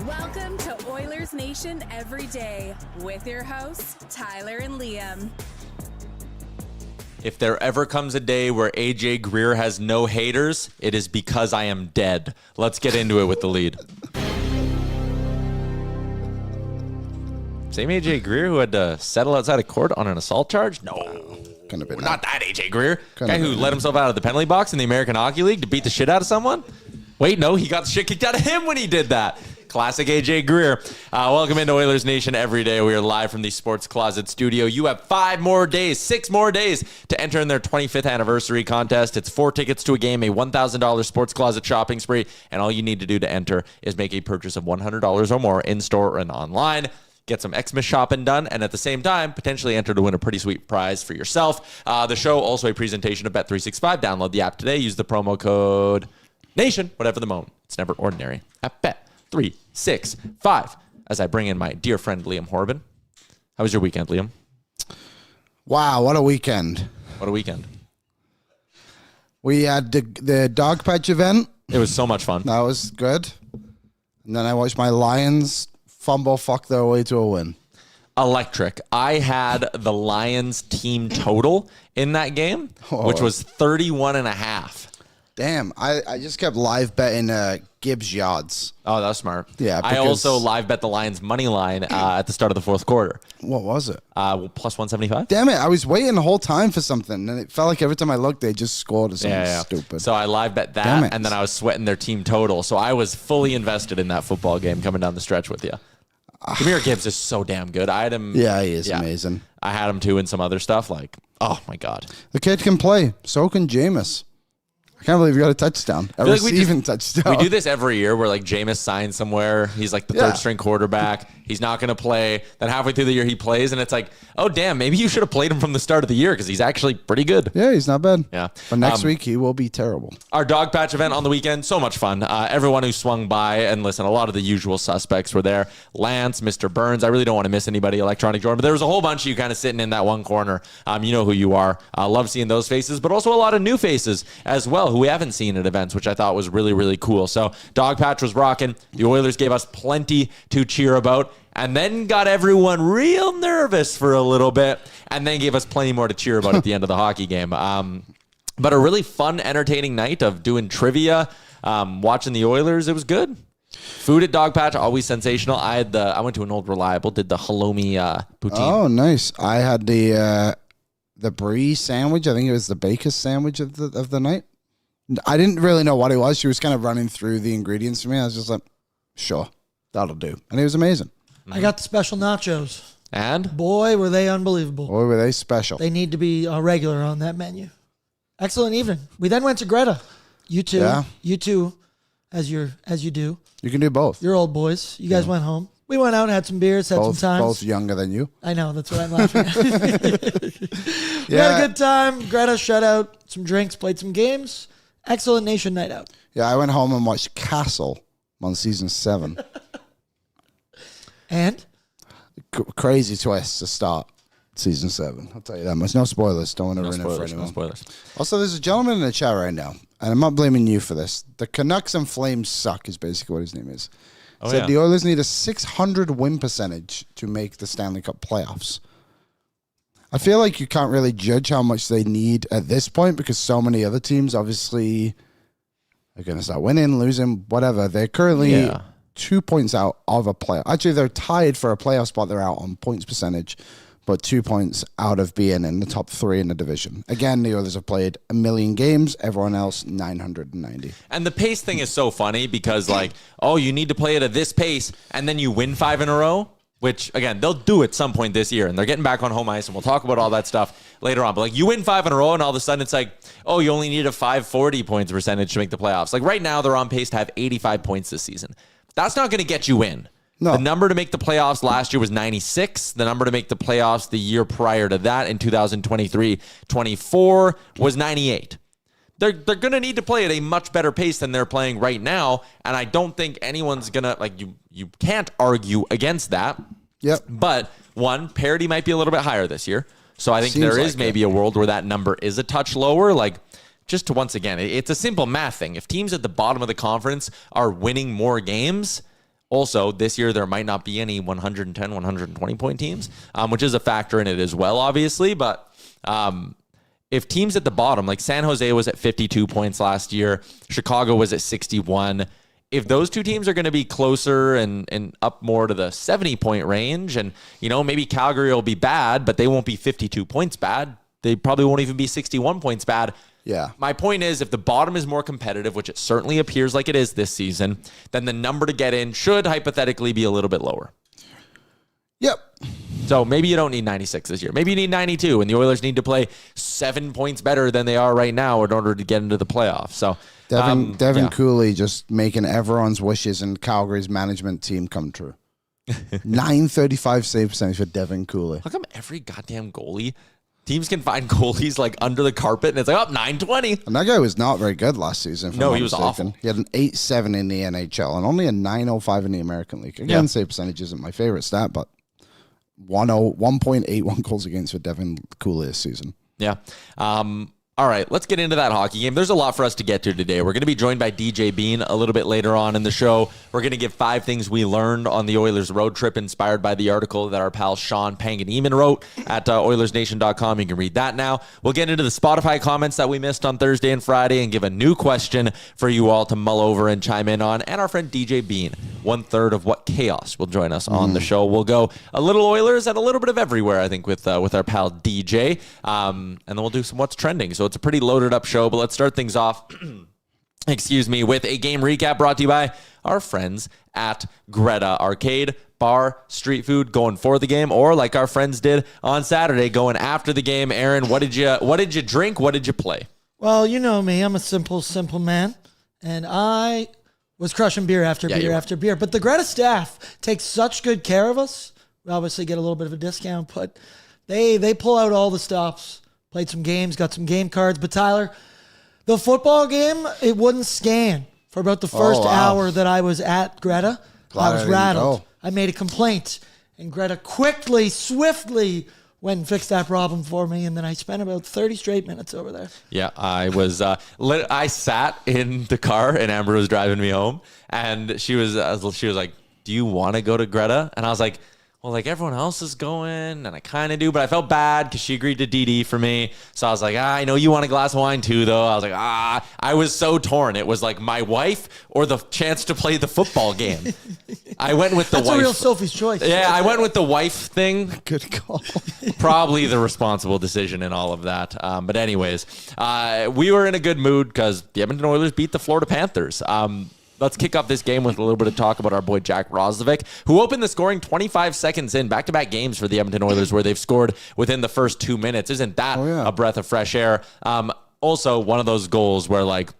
Welcome to Oilers Nation Every Day with your hosts, Tyler and Liam. If there ever comes a day where AJ Greer has no haters, it is because I am dead. Let's get into it with the lead. Same AJ Greer who had to settle outside of court on an assault charge? No. Couldn't have been Not that AJ Greer. Couldn't Guy have who been let himself out of the penalty box in the American Hockey League to beat the shit out of someone? Wait, no, he got the shit kicked out of him when he did that. Classic AJ Greer. Welcome into Oilers Nation Every Day. We are live from the Sports Closet studio. You have 6 more days to enter in their 25th anniversary contest. It's 4 tickets to a game, a $1,000 Sports Closet shopping spree, and all you need to do to enter is make a purchase of $100 or more in-store and online. Get some Xmas shopping done, and at the same time, potentially enter to win a pretty sweet prize for yourself. The show, also a presentation of Bet365. Download the app today. Use the promo code NATION, whatever the moment. It's never ordinary at Bet365. As I bring in my dear friend, Liam Horrobin. How was your weekend, Liam? Wow, what a weekend. What a weekend. We had the dog patch event. It was so much fun. That was good. And then I watched my Lions fumble fuck their way to a win. Electric. I had the Lions team total in that game, which was 31.5. Damn, I just kept live betting Gibbs yards. Oh, that was smart. Yeah, I also live bet the Lions money line at the start of the fourth quarter. What was it? Plus 175. Damn it, I was waiting the whole time for something, and it felt like every time I looked, they just scored or something stupid. So I live bet that, and then I was sweating their team total. So I was fully invested in that football game coming down the stretch with you. Jahmyr Gibbs is so damn good. I had him. Yeah, he is amazing. I had him too in some other stuff. Like, oh my God. The kid can play. So can Jameis. I can't believe you got a touchdown. A receiving touchdown. We do this every year where like Jameis signs somewhere. He's like the third string quarterback. He's not going to play. Then halfway through the year he plays and it's like, oh damn, maybe you should have played him from the start of the year because he's actually pretty good. Yeah, he's not bad. Yeah. But next week he will be terrible. Our dog patch event on the weekend, so much fun. Everyone who swung by and listen, a lot of the usual suspects were there. Lance, Mr. Burns. I really don't want to miss anybody, Electronic Jordan, but there was a whole bunch of you kind of sitting in that one corner. You know who you are. Love seeing those faces, but also a lot of new faces as well who we haven't seen at events, which I thought was really, really cool. So dog patch was rocking. The Oilers gave us plenty to cheer about and then got everyone real nervous for a little bit and then gave us plenty more to cheer about at the end of the hockey game. But a really fun, entertaining night of doing trivia, watching the Oilers. It was good. Food at Dog Patch, always sensational. I went to an Old Reliable, did the halloumi poutine. Oh, nice. I had the brie sandwich. I think it was the baker's sandwich of the night. I didn't really know what it was. She was kind of running through the ingredients for me. I was just like, sure, that'll do. And it was amazing. I got the special nachos. And? Boy, were they unbelievable. Boy, were they special. They need to be regular on that menu. Excellent evening. We then went to Greta. You two. Yeah. You two, as you do. You can do both. You're old boys. You guys went home. We went out and had some beers, had some times. Both younger than you. I know. That's what I'm laughing at. We had a good time. Greta shut out some drinks, played some games. Excellent Nation night out. Yeah, I went home and watched Castle on season 7. And? Crazy twist to start season 7. I'll tell you that much. No spoilers. Don't want to ruin it for anyone. No spoilers. Also, there's a gentleman in the chat right now, and I'm not blaming you for this. The Canucks and Flames suck is basically what his name is. Said the Oilers need a 600 win percentage to make the Stanley Cup playoffs. I feel like you can't really judge how much they need at this point because so many other teams obviously are going to start winning, losing, whatever. They're currently 2 points out of a playoff. Actually, they're tied for a playoff spot. They're out on points percentage, but 2 points out of being in the top 3 in the division. Again, the others have played 1 million games. Everyone else, 990. And the pace thing is so funny because, like, oh, you need to play it at this pace, and then you win 5 in a row, which, again, they'll do at some point this year, and they're getting back on home ice, and we'll talk about all that stuff later on. But, like, you win 5 in a row, and all of a sudden it's like, oh, you only need a 540 points percentage to make the playoffs. Like, right now they're on pace to have 85 points this season. That's not going to get you in. No. The number to make the playoffs last year was 96. The number to make the playoffs the year prior to that in 2023-24 was 98. They're going to need to play at a much better pace than they're playing right now, and I don't think anyone's going to, like, you can't argue against that. Yep. But, one, parity might be a little bit higher this year, so I think there is maybe a world where that number is a touch lower. Like, just to, once again, it's a simple math thing. If teams at the bottom of the conference are winning more games, Also, this year there might not be any 110, 120 point teams, which is a factor in it as well, obviously. But if teams at the bottom, like San Jose was at 52 points last year, Chicago was at 61. If those two teams are going to be closer and up more to the 70-point range, and, maybe Calgary will be bad, but they won't be 52 points bad. They probably won't even be 61 points bad. Yeah. My point is, if the bottom is more competitive, which it certainly appears like it is this season, then the number to get in should hypothetically be a little bit lower. Yep. So maybe you don't need 96 this year. Maybe you need 92, and the Oilers need to play 7 points better than they are right now in order to get into the playoffs. So Devin Cooley just making everyone's wishes and Calgary's management team come true. 935 save percentage for Devin Cooley. How come every goddamn goalie, teams can find goalies like under the carpet and it's like, 920. And that guy was not very good last season. No, he was awful. He had an 8.7 in the NHL and only a 9.05 in the American League. Again, save percentage isn't my favorite stat, but 1.81 goals against for Devin Cooley this season. Yeah. All right, let's get into that hockey game. There's a lot for us to get to today. We're going to be joined by DJ Bean a little bit later on in the show. We're going to give 5 things we learned on the Oilers road trip inspired by the article that our pal Sean Panganiman wrote at Oilersnation.com. You can read that now. We'll get into the Spotify comments that we missed on Thursday and Friday and give a new question for you all to mull over and chime in on. And our friend DJ Bean, 1/3 of What Chaos, will join us on the show. We'll go a little Oilers and a little bit of everywhere, I think, with our pal DJ. And then we'll do some What's Trending. So it's a pretty loaded up show, but let's start things off with a game recap brought to you by our friends at Greta Arcade. Bar, street food, going for the game, or like our friends did on Saturday, going after the game. Aaron, what did you drink? What did you play? Well, you know me. I'm a simple man. And I was crushing beer after beer after beer. But the Greta staff takes such good care of us. We obviously get a little bit of a discount, but they pull out all the stops. Played some games, got some game cards. But Tyler, the football game, it wouldn't scan for about the first hour that I was at Greta. I was rattled. I made a complaint, and Greta quickly, swiftly went and fixed that problem for me, and then I spent about 30 straight minutes over there. Yeah, I was. I sat in the car, and Amber was driving me home, and she was like, "Do you want to go to Greta?" And I was like, well, like everyone else is going, and I kind of do, but I felt bad because she agreed to DD for me. So I was like, I know you want a glass of wine too, though. I was like, I was so torn. It was like my wife or the chance to play the football game. I went with the wife. That's a real Sophie's choice. Yeah, I went with the wife thing. Good call. Probably the responsible decision in all of that. But anyways, we were in a good mood because the Edmonton Oilers beat the Florida Panthers. Let's kick off this game with a little bit of talk about our boy Jack Roslovic, who opened the scoring 25 seconds in, back-to-back games for the Edmonton Oilers where they've scored within the first 2 minutes. Isn't that a breath of fresh air? Also, one of those goals where, like,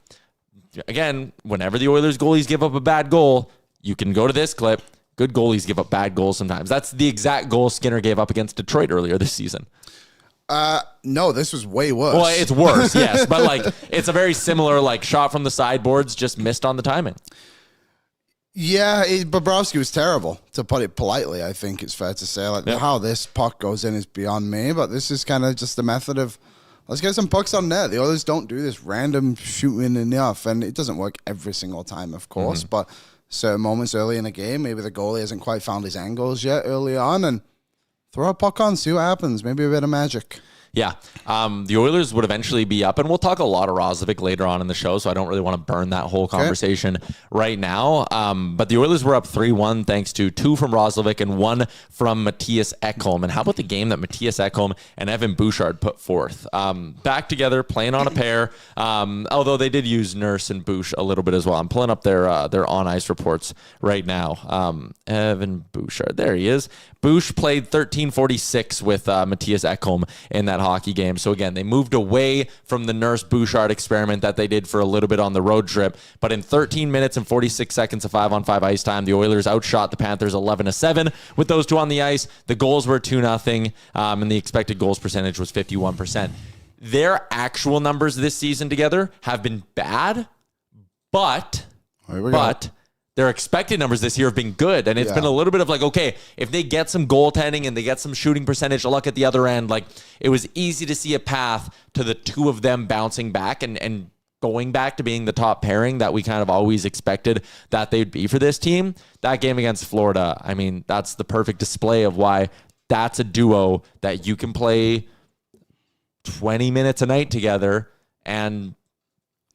again, whenever the Oilers goalies give up a bad goal, you can go to this clip. Good goalies give up bad goals sometimes. That's the exact goal Skinner gave up against Detroit earlier this season. No, this was way worse. Well, it's worse, yes. But, like, it's a very similar, like, shot from the sideboards, just missed on the timing. Yeah, Bobrovsky was terrible, to put it politely, I think it's fair to say. Like, how this puck goes in is beyond me, but this is kind of just a method of, let's get some pucks on net. The Oilers don't do this random shooting enough, and it doesn't work every single time, of course, but certain moments early in the game, maybe the goalie hasn't quite found his angles yet early on, and throw a puck on, see what happens. Maybe a bit of magic. Yeah, the Oilers would eventually be up, and we'll talk a lot of Roslovic later on in the show, so I don't really want to burn that whole conversation right now. But the Oilers were up 3-1 thanks to 2 from Roslovic and 1 from Mattias Ekholm. And how about the game that Mattias Ekholm and Evan Bouchard put forth? Back together, playing on a pair, although they did use Nurse and Bouch a little bit as well. I'm pulling up their on-ice reports right now. Evan Bouchard, there he is. Bouch played 13:46 with Mattias Ekholm in that hockey game. So again, they moved away from the Nurse Bouchard experiment that they did for a little bit on the road trip. But in 13 minutes and 46 seconds of 5-on-5 ice time, the Oilers outshot the Panthers 11-7 with those 2 on the ice. The goals were 2-0, and the expected goals percentage was 51%. Their actual numbers this season together have been bad, but their expected numbers this year have been good. And it's been a little bit of like, okay, if they get some goaltending and they get some shooting percentage luck at the other end, like it was easy to see a path to the 2 of them bouncing back and going back to being the top pairing that we kind of always expected that they'd be for this team. That game against Florida, I mean, that's the perfect display of why that's a duo that you can play 20 minutes a night together and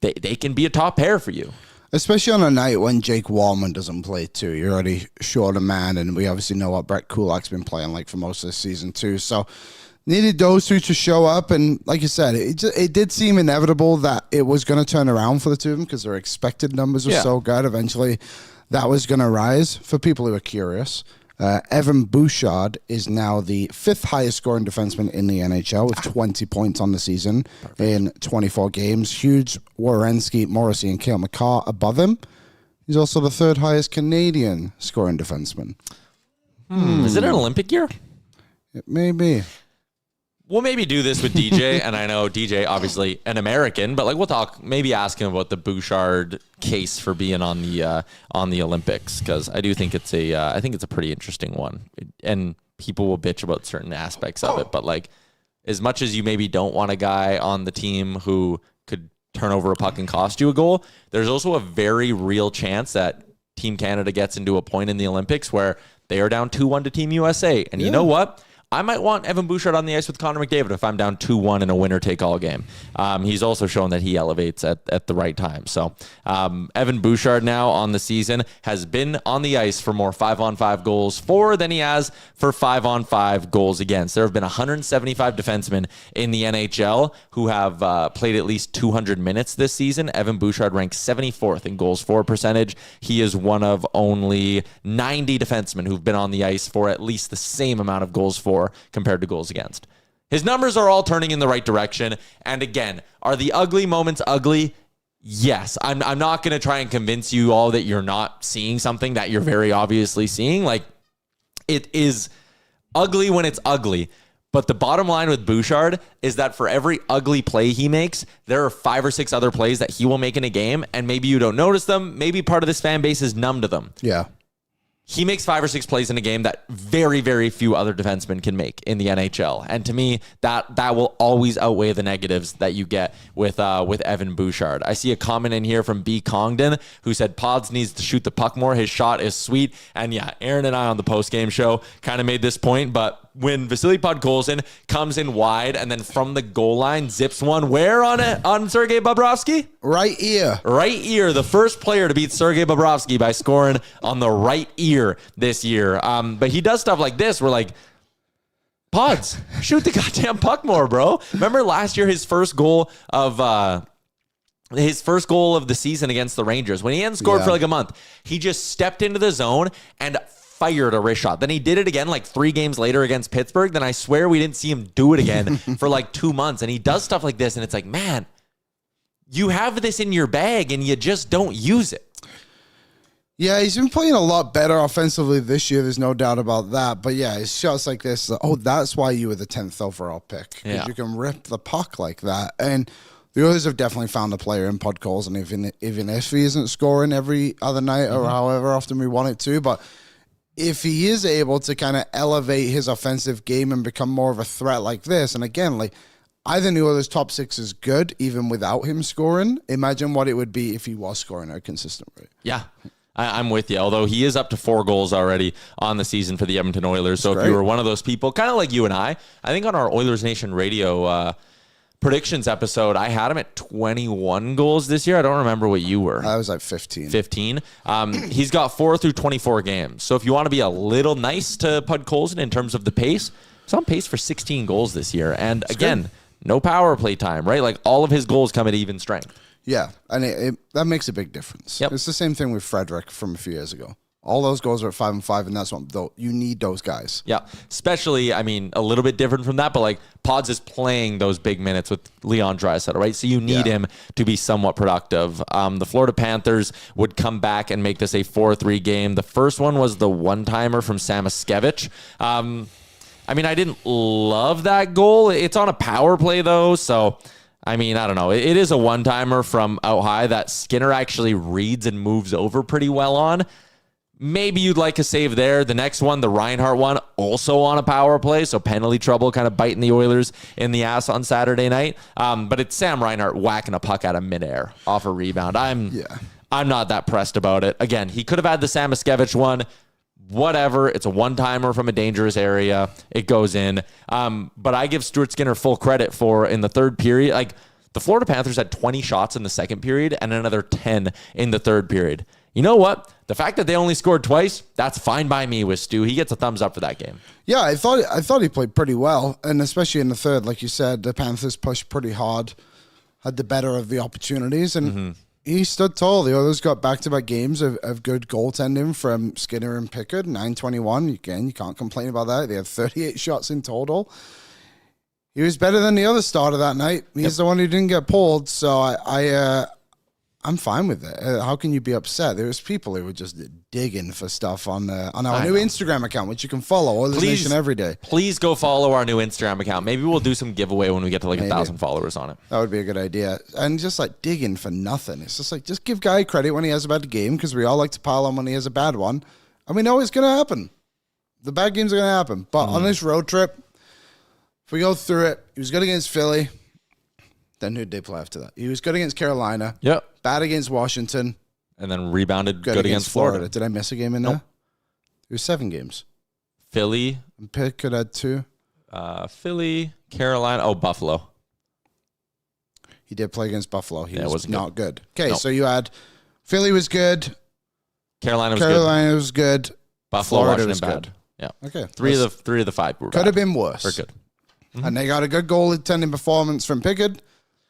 they can be a top pair for you. Especially on a night when Jake Wallman doesn't play too. You're already short a man, and we obviously know what Brett Kulak's been playing like for most of the season too. So needed those two to show up, and like you said, it did seem inevitable that it was going to turn around for the two of them because their expected numbers were so good. Eventually, that was going to rise. For people who are curious, Evan Bouchard is now the 5th highest scoring defenseman in the NHL with 20 points on the season in 24 games. Hughes, Werenski, Morrissey, and Cale McCarr above him. He's also the 3rd highest Canadian scoring defenseman. Is it an Olympic year? It may be. We'll maybe do this with DJ, and I know DJ, obviously an American, but like we'll talk, maybe ask him about the Bouchard case for being on the Olympics, because I do think it's I think it's a pretty interesting one, and people will bitch about certain aspects of it, but like as much as you maybe don't want a guy on the team who could turn over a puck and cost you a goal, there's also a very real chance that Team Canada gets into a point in the Olympics where they are down 2-1 to Team USA, and you know what? I might want Evan Bouchard on the ice with Connor McDavid if I'm down 2-1 in a winner-take-all game. He's also shown that he elevates at the right time. So Evan Bouchard now on the season has been on the ice for more 5-on-5 goals for than he has for 5-on-5 goals against. There have been 175 defensemen in the NHL who have played at least 200 minutes this season. Evan Bouchard ranks 74th in goals for percentage. He is one of only 90 defensemen who've been on the ice for at least the same amount of goals for compared to goals against. His numbers are all turning in the right direction. And again, are the ugly moments ugly? Yes. I'm not going to try and convince you all that you're not seeing something that you're very obviously seeing. Like, it is ugly when it's ugly. But the bottom line with Bouchard is that for every ugly play he makes, there are 5 or 6 other plays that he will make in a game, and maybe you don't notice them. Maybe part of this fan base is numb to them. Yeah. He makes 5 or 6 plays in a game that very, very few other defensemen can make in the NHL. And to me, that will always outweigh the negatives that you get with Evan Bouchard. I see a comment in here from B. Congdon who said Pods needs to shoot the puck more. His shot is sweet. And yeah, Aaron and I on the postgame show kind of made this point, but when Vasily Podkolzin comes in wide and then from the goal line zips one, where on Sergei Bobrovsky? Right ear. Right ear. The first player to beat Sergei Bobrovsky by scoring on the right ear this year. But he does stuff like this. We're like, Pods, shoot the goddamn puck more, bro. Remember last year, his first goal of the season against the Rangers, when he hadn't scored for like a month, he just stepped into the zone and fired a wrist shot. Then he did it again like 3 games later against Pittsburgh. Then I swear we didn't see him do it again for like 2 months. And he does stuff like this. And it's like, man, you have this in your bag and you just don't use it. Yeah, he's been playing a lot better offensively this year. There's no doubt about that. But yeah, it's shots like this. That's why you were the 10th overall pick. Because you can rip the puck like that. And the Oilers have definitely found a player in Podkolzin, even if he isn't scoring every other night or however often we want it to. But if he is able to kind of elevate his offensive game and become more of a threat like this, and again, like, I think the Oilers' top 6 is good, even without him scoring. Imagine what it would be if he was scoring at a consistent rate. Yeah, I'm with you, although he is up to 4 goals already on the season for the Edmonton Oilers. So if you were one of those people, kind of like you and I think on our Oilers Nation radio predictions episode, I had him at 21 goals this year. I don't remember what you were. I was like 15. 15. He's got 4 through 24 games. So if you want to be a little nice to Podkolzin in terms of the pace, he's on pace for 16 goals this year. And again, no power play time, right? Like all of his goals come at even strength. Yeah, and that makes a big difference. Yep. It's the same thing with Frederic from a few years ago. All those goals are at 5-5, and that's what you need those guys. Yeah, especially, I mean, a little bit different from that, but like Pods is playing those big minutes with Leon Draisaitl, right? So you need him to be somewhat productive. The Florida Panthers would come back and make this a 4-3 game. The first one was the one-timer from Samoskevich. I mean, I didn't love that goal. It's on a power play, though, so I mean, I don't know. It is a one-timer from out high that Skinner actually reads and moves over pretty well on. Maybe you'd like a save there. The next one, the Reinhart one, also on a power play. So penalty trouble kind of biting the Oilers in the ass on Saturday night. But it's Sam Reinhart whacking a puck out of midair off a rebound. I'm not that pressed about it. Again, he could have had the Samoskevich one. Whatever. It's a one-timer from a dangerous area. It goes in. But I give Stuart Skinner full credit for in the third period. Like, the Florida Panthers had 20 shots in the second period and another 10 in the third period. You know what? The fact that they only scored twice, that's fine by me with Stu. He gets a thumbs up for that game. Yeah, I thought he played pretty well, and especially in the third, like you said, the Panthers pushed pretty hard, had the better of the opportunities, and he stood tall. The Oilers got back-to-back games of good goaltending from Skinner and Pickard, 9-21. Again, you can't complain about that. They had 38 shots in total. He was better than the other starter that night. He's the one who didn't get pulled, so I'm fine with it. How can you be upset? There was people who were just digging for stuff on our new Instagram account, which you can follow, Oilersnation every day. Please go follow our new Instagram account. Maybe we'll do some giveaway when we get to 1,000 followers on it. That would be a good idea. And just like digging for nothing. It's just like, just give Guy credit when he has a bad game, because we all like to pile on when he has a bad one. And we know it's going to happen. The bad games are going to happen. But on this road trip, if we go through it, he was good against Philly. Then who did they play after that? He was good against Carolina. Yep. Bad against Washington. And then rebounded good against Florida. Did I miss a game in there? It was 7 games. Philly. And Pickett had 2. Philly, Carolina. Oh, Buffalo. He did play against Buffalo. He was wasn't not good. Okay, so you had Philly was good. Carolina was good. Buffalo, Florida Washington was bad. good. Yeah. Okay. Three of the 5 were could have been worse. We're good. And they got a good goaltending performance from Pickard.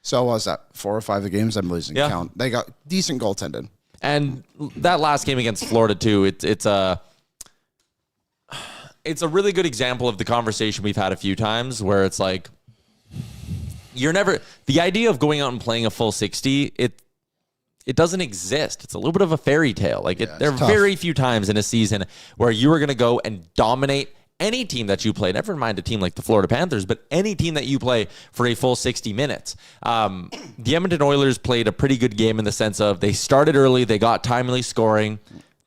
So was that 4 or 5 of the games? I'm losing count. They got decent goaltending. And that last game against Florida too, it's a really good example of the conversation we've had a few times where it's like the idea of going out and playing a full 60, it doesn't exist. It's a little bit of a fairy tale. There are very few times in a season where you are going to go and dominate any team that you play, never mind a team like the Florida Panthers, but any team that you play for a full 60 minutes. The Edmonton Oilers played a pretty good game in the sense of they started early, they got timely scoring.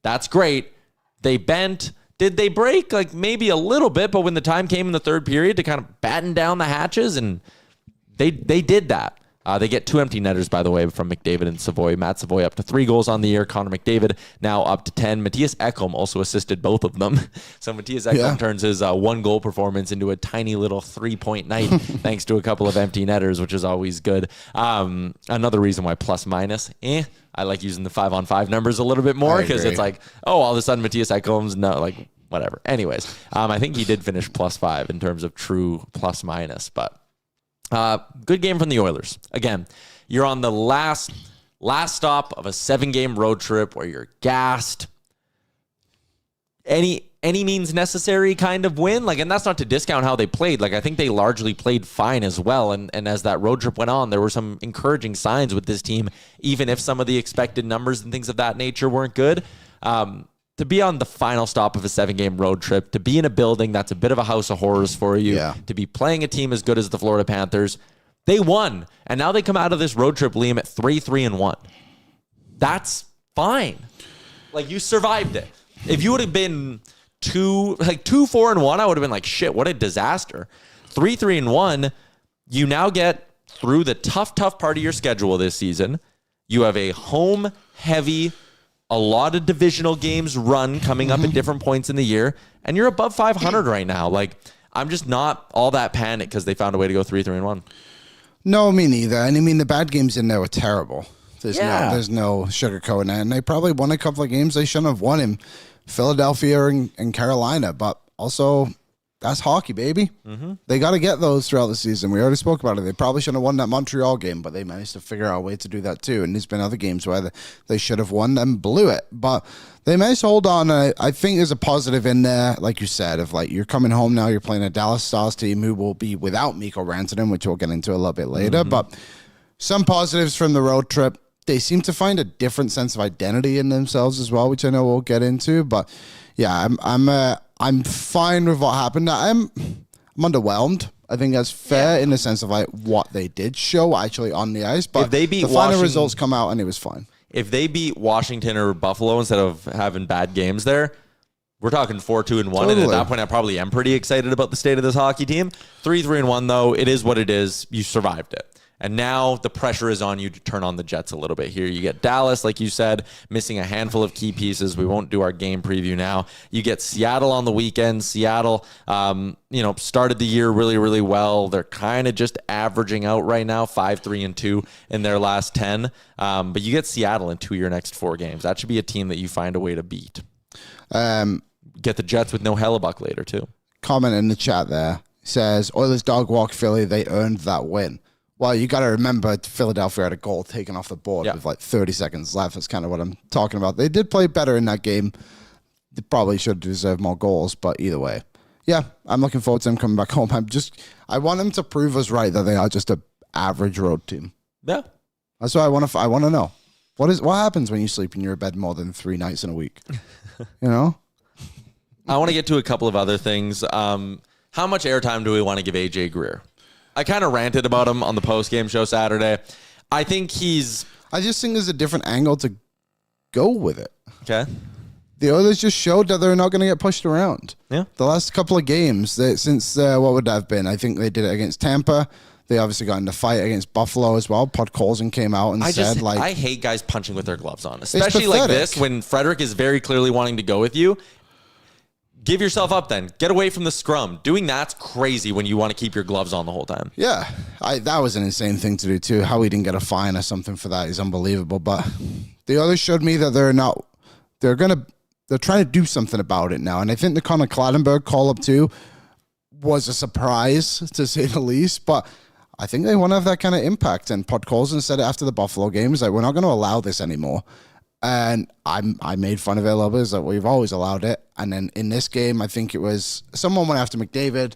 That's great. They bent. Did they break? Maybe a little bit, but when the time came in the third period to kind of batten down the hatches, and they did that. They get 2 empty netters, by the way, from McDavid and Savoy. Matt Savoy up to 3 goals on the year. Connor McDavid now up to 10. Mattias Ekholm also assisted both of them. So Mattias Ekholm turns his 1-goal performance into a tiny little 3-point night thanks to a couple of empty netters, which is always good. Another reason why plus minus, I like using the 5-on-5 numbers a little bit more because it's like, all of a sudden Mattias Ekholm's whatever. Anyways, I think he did finish +5 in terms of true plus minus, but good game from the Oilers. Again, you're on the last stop of a 7-game road trip where you're gassed. Any means necessary kind of win. And that's not to discount how they played. I think they largely played fine as well. And as that road trip went on, there were some encouraging signs with this team, even if some of the expected numbers and things of that nature weren't good. To be on the final stop of a 7-game road trip, to be in a building that's a bit of a house of horrors for you, to be playing a team as good as the Florida Panthers, they won. And now they come out of this road trip, Liam, at 3-3-1. That's fine. You survived it. If you would have been 2-4-1, I would have been like, shit, what a disaster. 3-3-1, you now get through the tough part of your schedule this season. You have a home-heavy, a lot of divisional games run coming up at different points in the year, and you're above 500 right now. I'm just not all that panicked because they found a way to go 3-3-1. No, me neither. And I mean, the bad games in there were terrible. There's no sugarcoating it. And they probably won a couple of games they shouldn't have won in Philadelphia and Carolina, but also that's hockey, baby. They got to get those throughout the season. We already spoke about it. They probably shouldn't have won that Montreal game, but they managed to figure out a way to do that too. And there's been other games where they should have won and blew it, but they managed to hold on. I think there's a positive in there, like you said, of you're coming home now, you're playing a Dallas Stars team who will be without Mikko Rantanen, which we'll get into a little bit later, but some positives from the road trip. They seem to find a different sense of identity in themselves as well, which I know we'll get into, but yeah, I'm fine with what happened. I'm underwhelmed. I think that's fair in the sense of what they did show actually on the ice. But if they beat the final results come out and it was fine. If they beat Washington or Buffalo instead of having bad games there, we're talking 4-2-1. Totally. And at that point, I probably am pretty excited about the state of this hockey team. 3-3-1, though, it is what it is. You survived it. And now the pressure is on you to turn on the Jets a little bit here. You get Dallas, like you said, missing a handful of key pieces. We won't do our game preview now. You get Seattle on the weekend. Seattle, started the year really, really well. They're kind of just averaging out right now, 5-3-2 in their last 10. But you get Seattle in 2 of your next 4 games. That should be a team that you find a way to beat. Get the Jets with no Hellebuck later, too. Comment in the chat there says, Oilers dog walk Philly. They earned that win. Well, you got to remember Philadelphia had a goal taken off the board with like 30 seconds left. That's kind of what I'm talking about. They did play better in that game. They probably should deserve more goals, but either way. Yeah, I'm looking forward to them coming back home. I want them to prove us right that they are just an average road team. Yeah. That's what I want to know. What happens when you sleep in your bed more than 3 nights in a week? You know? I want to get to a couple of other things. How much airtime do we want to give AJ Greer? I kind of ranted about him on the post-game show Saturday. I just think there's a different angle to go with it. Okay. The Oilers just showed that they're not going to get pushed around. Yeah. The last couple of games, since what would that have been? I think they did it against Tampa. They obviously got in the fight against Buffalo as well. Podkolzin came out and said, I hate guys punching with their gloves on, especially like this when Frederic is very clearly wanting to go with you. Give yourself up then. Get away from the scrum. Doing that's crazy when you want to keep your gloves on the whole time. Yeah, that was an insane thing to do too. How he didn't get a fine or something for that is unbelievable. But the others showed me that they're trying to do something about it now. And I think the Connor Clattenburg call-up too was a surprise, to say the least. But I think they want to have that kind of impact. And Podkolzin said it after the Buffalo game. He's like, we're not going to allow this anymore. And I made fun of it a little bit. It's like, we've always allowed it. And then in this game, I think it was someone went after McDavid.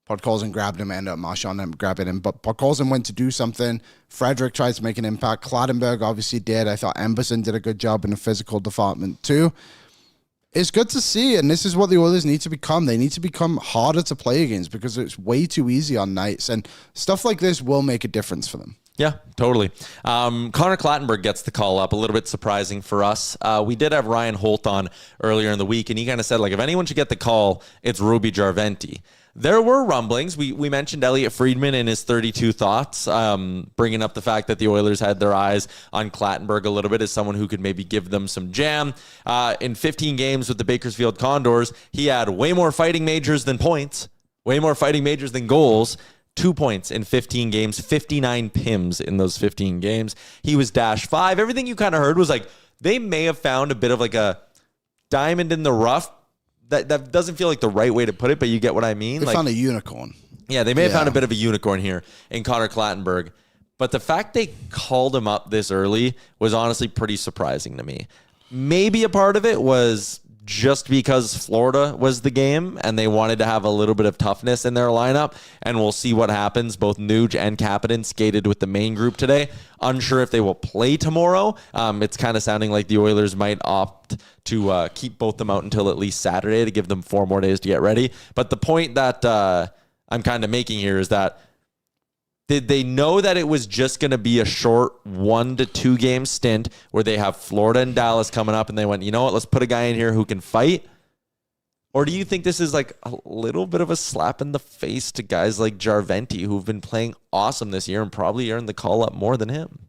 Podkolzin grabbed him, ended up Marchand and grabbing him. But Podkolzin went to do something. Frederic tried to make an impact. Clattenburg obviously did. I thought Emberson did a good job in the physical department too. It's good to see, and this is what the Oilers need to become. They need to become harder to play against because it's way too easy on nights. And stuff like this will make a difference for them. Yeah, totally. Connor Clattenburg gets the call up. A little bit surprising for us. We did have Ryan Holt on earlier in the week, and he kind of said, like, if anyone should get the call, it's Ruby Jarventi. There were rumblings. We mentioned Elliot Friedman in his 32 thoughts, bringing up the fact that the Oilers had their eyes on Clattenburg a little bit as someone who could maybe give them some jam. In 15 games with the Bakersfield Condors, he had way more fighting majors than points, way more fighting majors than goals. 2 points in 15 games, 59 PIMs in those 15 games. He was -5. Everything you kind of heard was like, they may have found a bit of like a diamond in the rough. That doesn't feel like the right way to put it, but you get what I mean. They found a unicorn. Yeah, they may have found a bit of a unicorn here in Connor Clattenburg. But the fact they called him up this early was honestly pretty surprising to me. Maybe a part of it was just because Florida was the game and they wanted to have a little bit of toughness in their lineup, and we'll see what happens. Both Nuge and Kapanen skated with the main group today. Unsure if they will play tomorrow. It's kind of sounding like the Oilers might opt to keep both them out until at least Saturday to give them 4 more days to get ready. But the point that I'm kind of making here is that did they know that it was just going to be a short 1 to 2 game stint where they have Florida and Dallas coming up and they went, you know what, let's put a guy in here who can fight? Or do you think this is like a little bit of a slap in the face to guys like Jarventi who've been playing awesome this year and probably earned the call up more than him?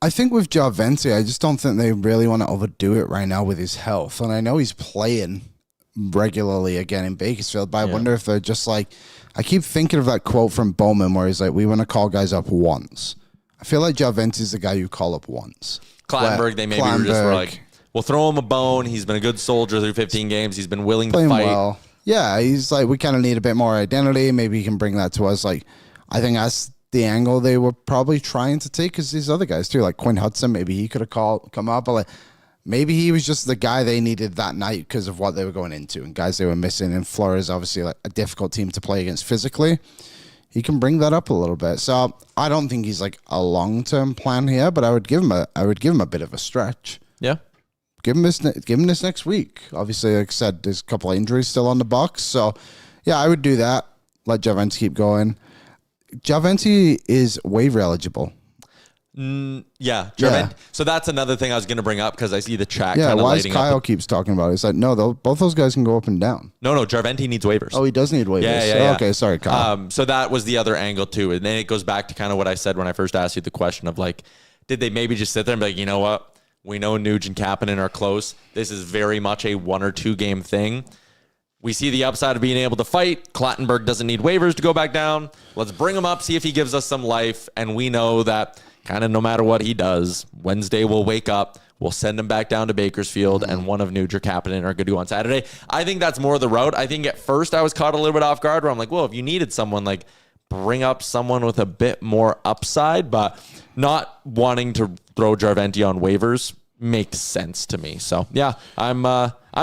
I think with Jarventi, I just don't think they really want to overdo it right now with his health. And I know he's playing regularly again in Bakersfield, but I wonder if they're just like, I keep thinking of that quote from Bowman where he's like, we want to call guys up once. I feel like Jarventi's the guy you call up once. Clattenburg, they maybe were just like, we'll throw him a bone. He's been a good soldier through 15 games. He's been willing to fight. Well. Yeah, he's like, we kind of need a bit more identity. Maybe he can bring that to us. Like, I think that's the angle they were probably trying to take because these other guys too, like Quinn Hudson, maybe he could have come up, but like, maybe he was just the guy they needed that night because of what they were going into and guys they were missing. And Florida's obviously like a difficult team to play against physically. He can bring that up a little bit. So I don't think he's like a long-term plan here, but I would give him a bit of a stretch. Yeah. Give him this next week. Obviously, like I said, there's a couple of injuries still on the box. So yeah, I would do that. Let Jarventi keep going. Jarventi is waiver eligible. Yeah. Yeah. So that's another thing I was going to bring up because I see the chat Yeah, kind of why is lighting Kyle up. keeps talking about it? It's like, no, both those guys can go up and down. No, Jarventi needs waivers. Oh, he does need waivers. Yeah. Okay, sorry, Kyle. So that was the other angle too. And then it goes back to kind of what I said when I first asked you the question of like, did they maybe just sit there and be like, you know what? We know Nuge and Kapanen are close. This is very much a 1 or 2 game thing. We see the upside of being able to fight. Clattenburg doesn't need waivers to go back down. Let's bring him up, see if he gives us some life. And we know that kind of no matter what he does, Wednesday we'll wake up, we'll send him back down to Bakersfield, and one of Nuge or Kapanen are going to do on Saturday. I think that's more the route. I think at first I was caught a little bit off guard where I'm like, well, if you needed someone, like bring up someone with a bit more upside, but not wanting to throw Jarventi on waivers makes sense to me. So yeah, I'm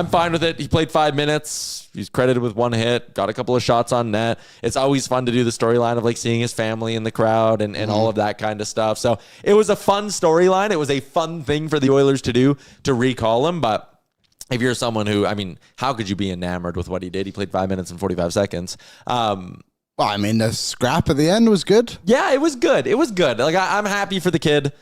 fine with it. He played 5 minutes. He's credited with 1 hit, got a couple of shots on net. It's always fun to do the storyline of like seeing his family in the crowd and all of that kind of stuff. So it was a fun storyline. It was a fun thing for the Oilers to do, to recall him. But if you're someone who, I mean, how could you be enamored with what he did? He played 5 minutes and 45 seconds. Well, I mean, the scrap at the end was good. Yeah, it was good. It was good. Like I'm happy for the kid.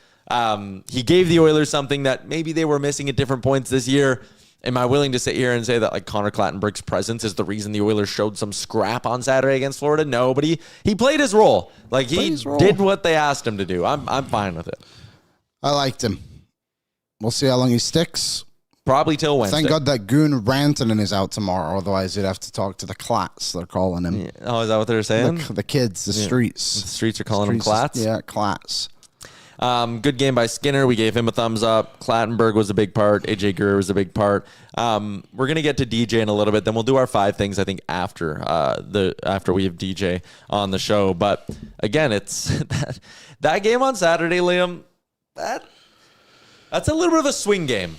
He gave the Oilers something that maybe they were missing at different points this year. Am I willing to sit here and say that like Connor Clattenburg's presence is the reason the Oilers showed some scrap on Saturday against Florida? No, but he played his role. Like he did what they asked him to do. I'm fine with it. I liked him. We'll see how long he sticks. Probably till Wednesday. Thank God that goon Rantanen is out tomorrow. Otherwise, you'd have to talk to the Clats. They're calling him. Yeah. Oh, is that what they're saying? The kids, the streets. The streets are calling him Clats? Yeah, Clats. Good game by Skinner. We gave him a thumbs up. Clattenburg was a big part. AJ Greer was a big part. We're going to get to DJ in a little bit. Then we'll do our 5 things, I think, after we have DJ on the show. But again, it's that game on Saturday, Liam, that's a little bit of a swing game.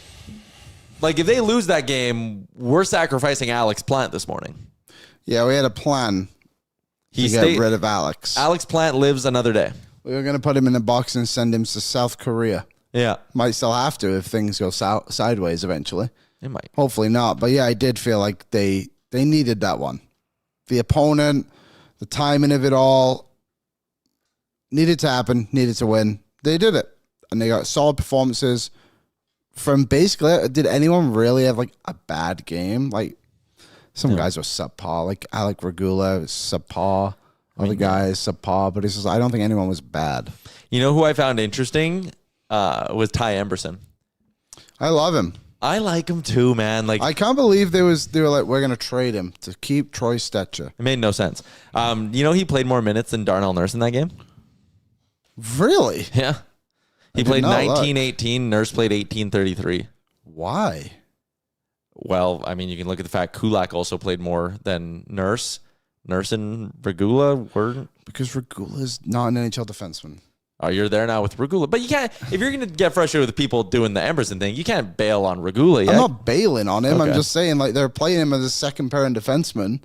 Like, if they lose that game, we're sacrificing Alex Plant this morning. Yeah, we had a plan to get rid of Alex. Alex Plant lives another day. We were going to put him in the box and send him to South Korea. Yeah. Might still have to if things go sideways eventually. It might. Hopefully not. But yeah, I did feel like they needed that one. The opponent, the timing of it all, needed to happen, needed to win. They did it. And they got solid performances from basically, did anyone really have like a bad game? Like some guys were subpar, like Alec Regula was subpar. Other guys subpar, but it's just, I don't think anyone was bad. You know who I found interesting was Ty Emberson. I love him. I like him too, man. Like I can't believe they were like, we're gonna trade him to keep Troy Stetcher. It made no sense. You know he played more minutes than Darnell Nurse in that game? Really? Yeah. He played 19-18. Nurse played 18-33. Why? Well, I mean, you can look at the fact Kulak also played more than Nurse. Nurse and Regula weren't. Because Regula's not an NHL defenseman. Oh, you're there now with Regula. But you can't, if you're going to get frustrated with people doing the Emberson thing, you can't bail on Regula. I'm not bailing on him. Okay. I'm just saying, like, they're playing him as a second pairing defenseman.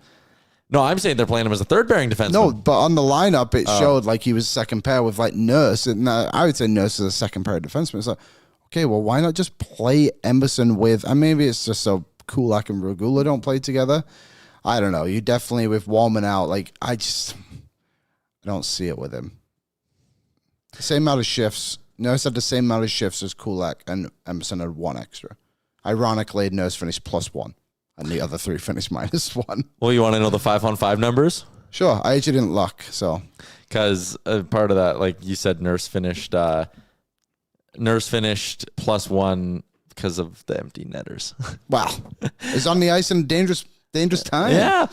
No, I'm saying they're playing him as a third pairing defenseman. No, but on the lineup, it showed like he was second pair with like Nurse. And I would say Nurse is a second pair defenseman. It's like, okay, well, why not just play Emberson with, and maybe it's just so Kulak and Regula don't play together. I don't know. You definitely, with Wallman out, like, I don't see it with him. Same amount of shifts. Nurse had the same amount of shifts as Kulak, and Emerson had 1 extra. Ironically, Nurse finished +1, and the other 3 finished -1. Well, you want to know the 5-on-5 numbers? Sure. I actually didn't look, so. Because part of that, like you said, Nurse finished +1 because of the empty netters. Wow. Is on the ice in a dangerous time. Yeah.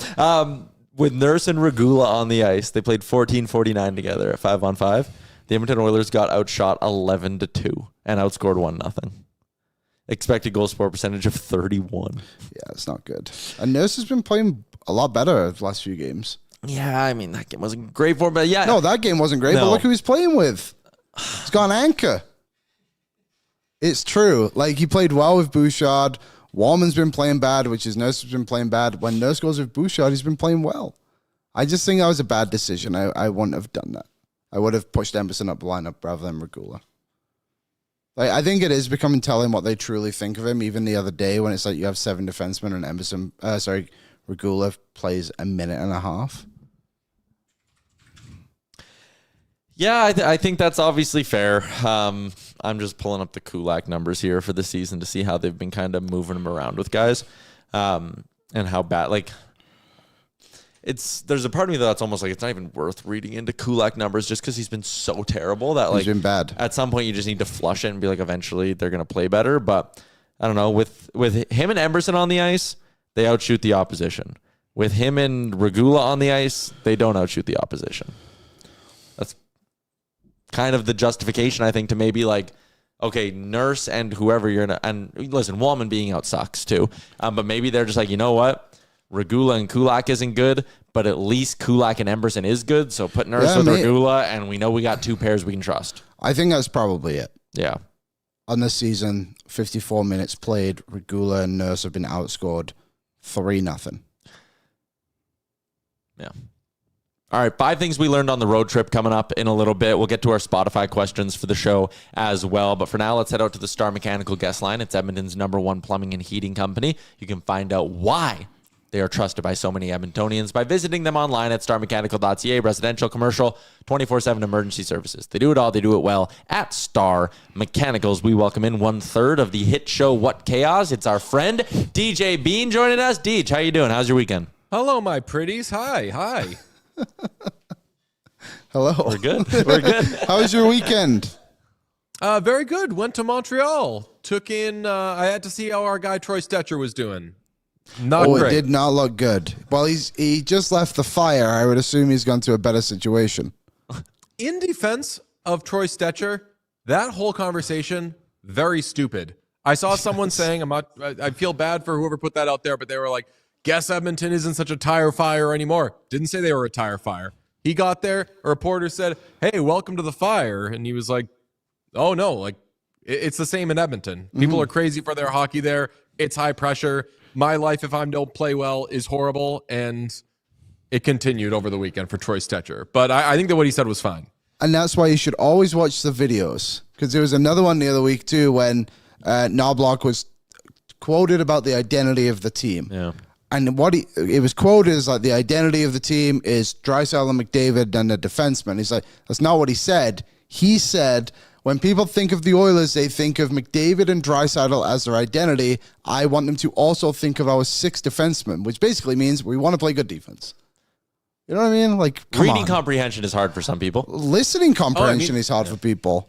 With Nurse and Regula on the ice, they played 14-49 together at 5-on-5. The Edmonton Oilers got outshot 11-2 and outscored 1-0. Expected goal support percentage of 31. Yeah, it's not good. And Nurse has been playing a lot better the last few games. Yeah, I mean, that game wasn't great for him, but yeah. No, that game wasn't great, but look who he's playing with. He's got an anchor. It's true. Like, he played well with Bouchard. Wallman's been playing bad, which is Nurse has been playing bad. When Nurse goes with Bouchard, he's been playing well. I just think that was a bad decision. I wouldn't have done that. I would have pushed Emerson up the lineup rather than Regula. Like, I think it is becoming telling what they truly think of him. Even the other day when it's like you have 7 defensemen and Regula plays a minute and a half. Yeah, I think that's obviously fair. I'm just pulling up the Kulak numbers here for the season to see how they've been kind of moving them around with guys, and how bad. Like, there's a part of me that's almost like it's not even worth reading into Kulak numbers just because he's been so terrible that, like, he's been bad. At some point, you just need to flush it and be like, eventually they're going to play better. But I don't know, with him and Emberson on the ice, they outshoot the opposition. With him and Regula on the ice, they don't outshoot the opposition. That's kind of the justification, I think, to maybe like, okay, Nurse and whoever and listen, Wallman being out sucks too. But maybe they're just like, you know what? Regula and Kulak isn't good, but at least Kulak and Emberson is good. So put Nurse with Regula, and we know we got two pairs we can trust. I think that's probably it. Yeah. On this season, 54 minutes played, Regula and Nurse have been outscored 3-0. Yeah. All right, 5 things we learned on the road trip coming up in a little bit. We'll get to our Spotify questions for the show as well. But for now, let's head out to the Star Mechanical guest line. It's Edmonton's #1 plumbing and heating company. You can find out why they are trusted by so many Edmontonians by visiting them online at starmechanical.ca. Residential, commercial, 24/7 emergency services. They do it all. They do it well at Star Mechanicals. We welcome in 1/3 of the hit show What Chaos. It's our friend DJ Bean joining us. Deej, how you doing? How's your weekend? Hello, my pretties. Hi. Hello. We're good. We're good. How was your weekend? Very good. Went to Montreal. Took in, I had to see how our guy Troy Stetcher was doing. Not great. It did not look good. Well, he just left the Fire. I would assume he's gone to a better situation. In defense of Troy Stetcher, that whole conversation, very stupid. I saw someone saying, I feel bad for whoever put that out there, but they were like, guess Edmonton isn't such a tire fire anymore. Didn't say they were a tire fire. He got there, a reporter said, hey, welcome to the Fire. And he was like, oh no, like it's the same in Edmonton. People are crazy for their hockey there. It's high pressure. My life, if I don't play well, is horrible. And it continued over the weekend for Troy Stetcher. But I think that what he said was fine. And that's why you should always watch the videos. Because there was another one the other week too when Knobloch was quoted about the identity of the team. Yeah. And what it was quoted as like the identity of the team is Draisaitl and McDavid and the defenseman. He's like, that's not what he said. He said, when people think of the Oilers, they think of McDavid and Draisaitl as their identity. I want them to also think of our 6 defensemen, which basically means we want to play good defense. You know what I mean? Like, reading comprehension is hard for some people. Listening comprehension is hard for people.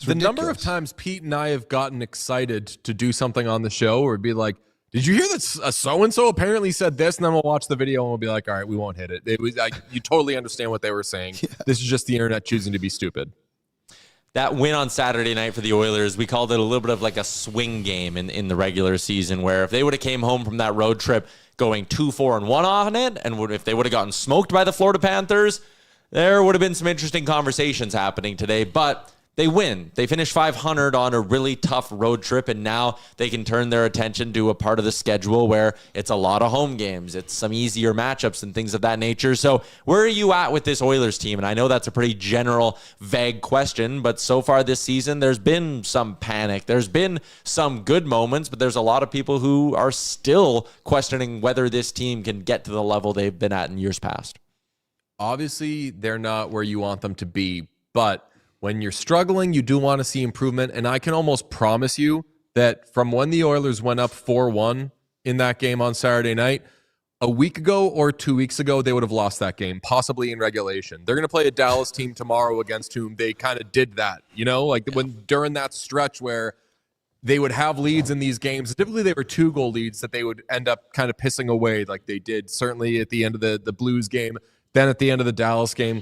The number of times Pete and I have gotten excited to do something on the show or be like, did you hear that so-and-so apparently said this? And then we'll watch the video and we'll be like, all right, we won't hit it. It was like, you totally understand what they were saying. Yeah. This is just the internet choosing to be stupid. That win on Saturday night for the Oilers, we called it a little bit of like a swing game in the regular season, where if they would have came home from that road trip going 2-4-1 on it, and if they would have gotten smoked by the Florida Panthers, there would have been some interesting conversations happening today. But they win. They finish 500 on a really tough road trip, and now they can turn their attention to a part of the schedule where it's a lot of home games. It's some easier matchups and things of that nature. So where are you at with this Oilers team? And I know that's a pretty general, vague question, but so far this season, there's been some panic. There's been some good moments, but there's a lot of people who are still questioning whether this team can get to the level they've been at in years past. Obviously, they're not where you want them to be, but when you're struggling, you do want to see improvement. And I can almost promise you that from when the Oilers went up 4-1 in that game on Saturday night, a week ago or 2 weeks ago, they would have lost that game, possibly in regulation. They're going to play a Dallas team tomorrow against whom they kind of did that, you know, like when during that stretch where they would have leads in these games. Typically, they were 2-goal leads that they would end up kind of pissing away like they did, certainly at the end of the Blues game, then at the end of the Dallas game.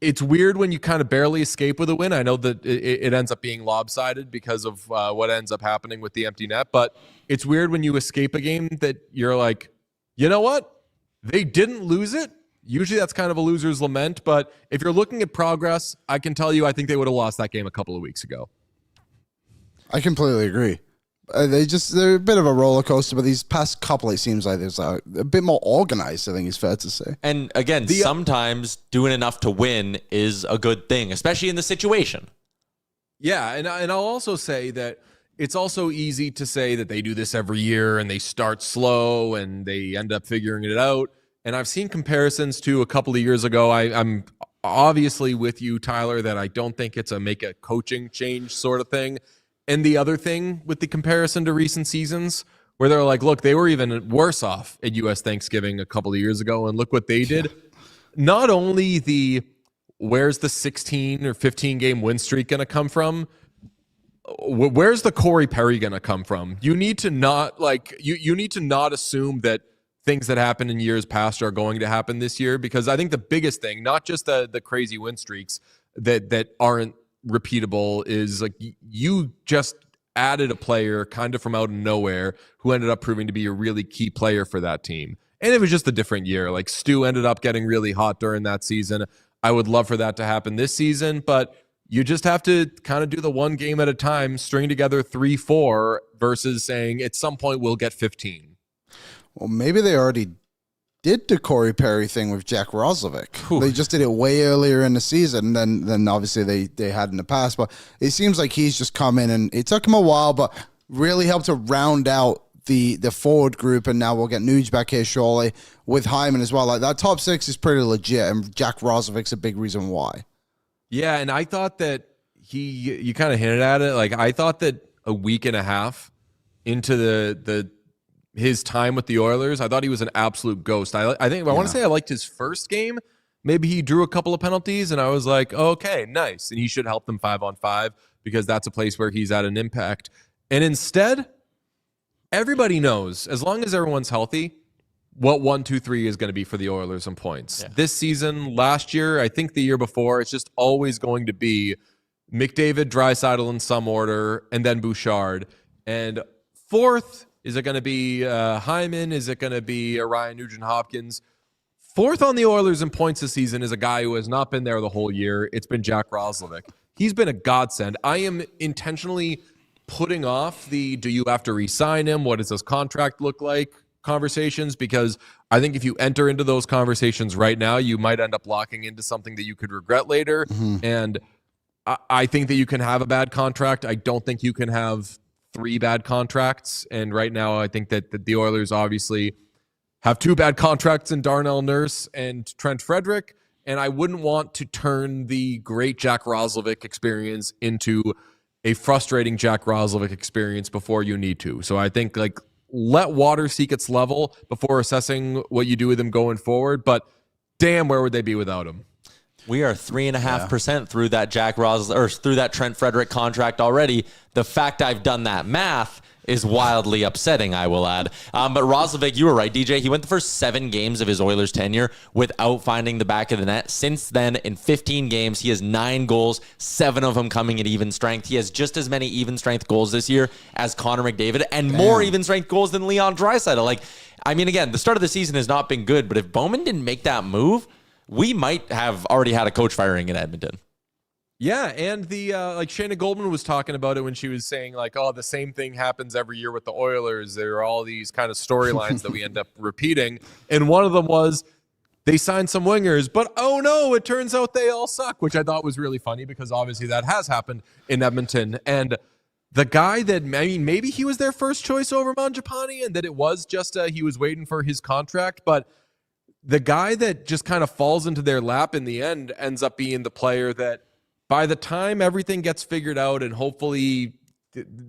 It's weird when you kind of barely escape with a win. I know that it ends up being lopsided because of what ends up happening with the empty net, but it's weird when you escape a game that you're like, you know what? They didn't lose it. Usually that's kind of a loser's lament, but if you're looking at progress, I can tell you I think they would have lost that game a couple of weeks ago. I completely agree. They're a bit of a roller coaster, but these past couple, it seems like there's a bit more organized, I think it's fair to say. And again, sometimes doing enough to win is a good thing, especially in the situation. Yeah, and I'll also say that it's also easy to say that they do this every year and they start slow and they end up figuring it out. And I've seen comparisons to a couple of years ago. I'm obviously with you, Tyler, that I don't think it's make a coaching change sort of thing. And the other thing with the comparison to recent seasons, where they're like, look, they were even worse off at U.S. Thanksgiving a couple of years ago, and look what they did. Not only where's the 16 or 15 game win streak going to come from? Where's the Corey Perry going to come from? You need to not you need to not assume that things that happened in years past are going to happen this year, because I think the biggest thing, not just the crazy win streaks that aren't repeatable, is like you just added a player kind of from out of nowhere who ended up proving to be a really key player for that team. And it was just a different year. Like Stu ended up getting really hot during that season. I would love for that to happen this season, but you just have to kind of do the one game at a time, string together 3-4 versus saying at some point we'll get 15. Well, maybe they already did the Corey Perry thing with Jack Roslovic. Whew. They just did it way earlier in the season than obviously they had in the past. But it seems like he's just come in, and it took him a while, but really helped to round out the forward group. And now we'll get Nuge back here shortly with Hyman as well. Like that top six is pretty legit, and Jack Roslovic's a big reason why. Yeah, and I thought that you kind of hinted at it. Like I thought that a week and a half into his time with the Oilers, I thought he was an absolute ghost. I want to say I liked his first game. Maybe he drew a couple of penalties, and I was like, okay, nice. And he should help them 5-on-5 because that's a place where he's at an impact. And instead, everybody knows, as long as everyone's healthy, what 1-2-3 is going to be for the Oilers in points. Yeah. This season, last year, I think the year before, it's just always going to be McDavid, Draisaitl in some order, and then Bouchard. And fourth, is it going to be Hyman? Is it going to be Ryan Nugent-Hopkins? Fourth on the Oilers in points this season is a guy who has not been there the whole year. It's been Jack Roslovic. He's been a godsend. I am intentionally putting off do you have to re-sign him? What does this contract look like? Conversations, because I think if you enter into those conversations right now, you might end up locking into something that you could regret later. Mm-hmm. And I think that you can have a bad contract. I don't think you can have 3 bad contracts. And right now, I think that the Oilers obviously have 2 bad contracts in Darnell Nurse and Trent Frederic. And I wouldn't want to turn the great Jack Roslovic experience into a frustrating Jack Roslovic experience before you need to. So I think let water seek its level before assessing what you do with him going forward. But damn, where would they be without him? We are 3.5% through that through that Trent Frederic contract already. The fact I've done that math is wildly upsetting, I will add. But Roslovic, you were right, DJ. He went the first 7 games of his Oilers tenure without finding the back of the net. Since then, in 15 games, he has 9 goals, 7 of them coming at even strength. He has just as many even strength goals this year as Connor McDavid, and more even strength goals than Leon Draisaitl. Again, the start of the season has not been good, but if Bowman didn't make that move, we might have already had a coach firing in Edmonton. Yeah, and the Shayna Goldman was talking about it when she was saying the same thing happens every year with the Oilers. There are all these kind of storylines that we end up repeating, and one of them was they signed some wingers, but oh no, it turns out they all suck, which I thought was really funny because obviously that has happened in Edmonton. And the guy that maybe he was their first choice over Mangiapane, and that it was just he was waiting for his contract, but the guy that just kind of falls into their lap in the end ends up being the player that by the time everything gets figured out and hopefully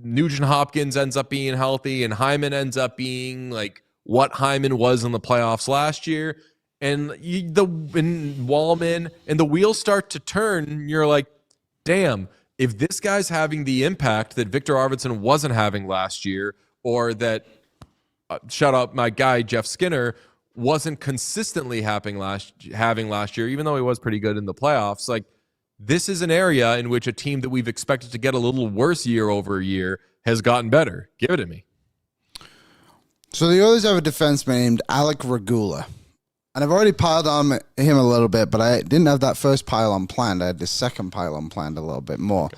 Nugent-Hopkins ends up being healthy and Hyman ends up being what Hyman was in the playoffs last year, and Wallman, and the wheels start to turn, you're like, damn, if this guy's having the impact that Victor Arvidsson wasn't having last year, or that, shout out my guy Jeff Skinner, wasn't consistently having last year, even though he was pretty good in the playoffs, this is an area in which a team that we've expected to get a little worse year over year has gotten better. Give it to me. So the Oilers have a defenseman named Alec Regula. And I've already piled on him a little bit, but I didn't have that first pile on planned. I had the second pile on planned a little bit more. Okay.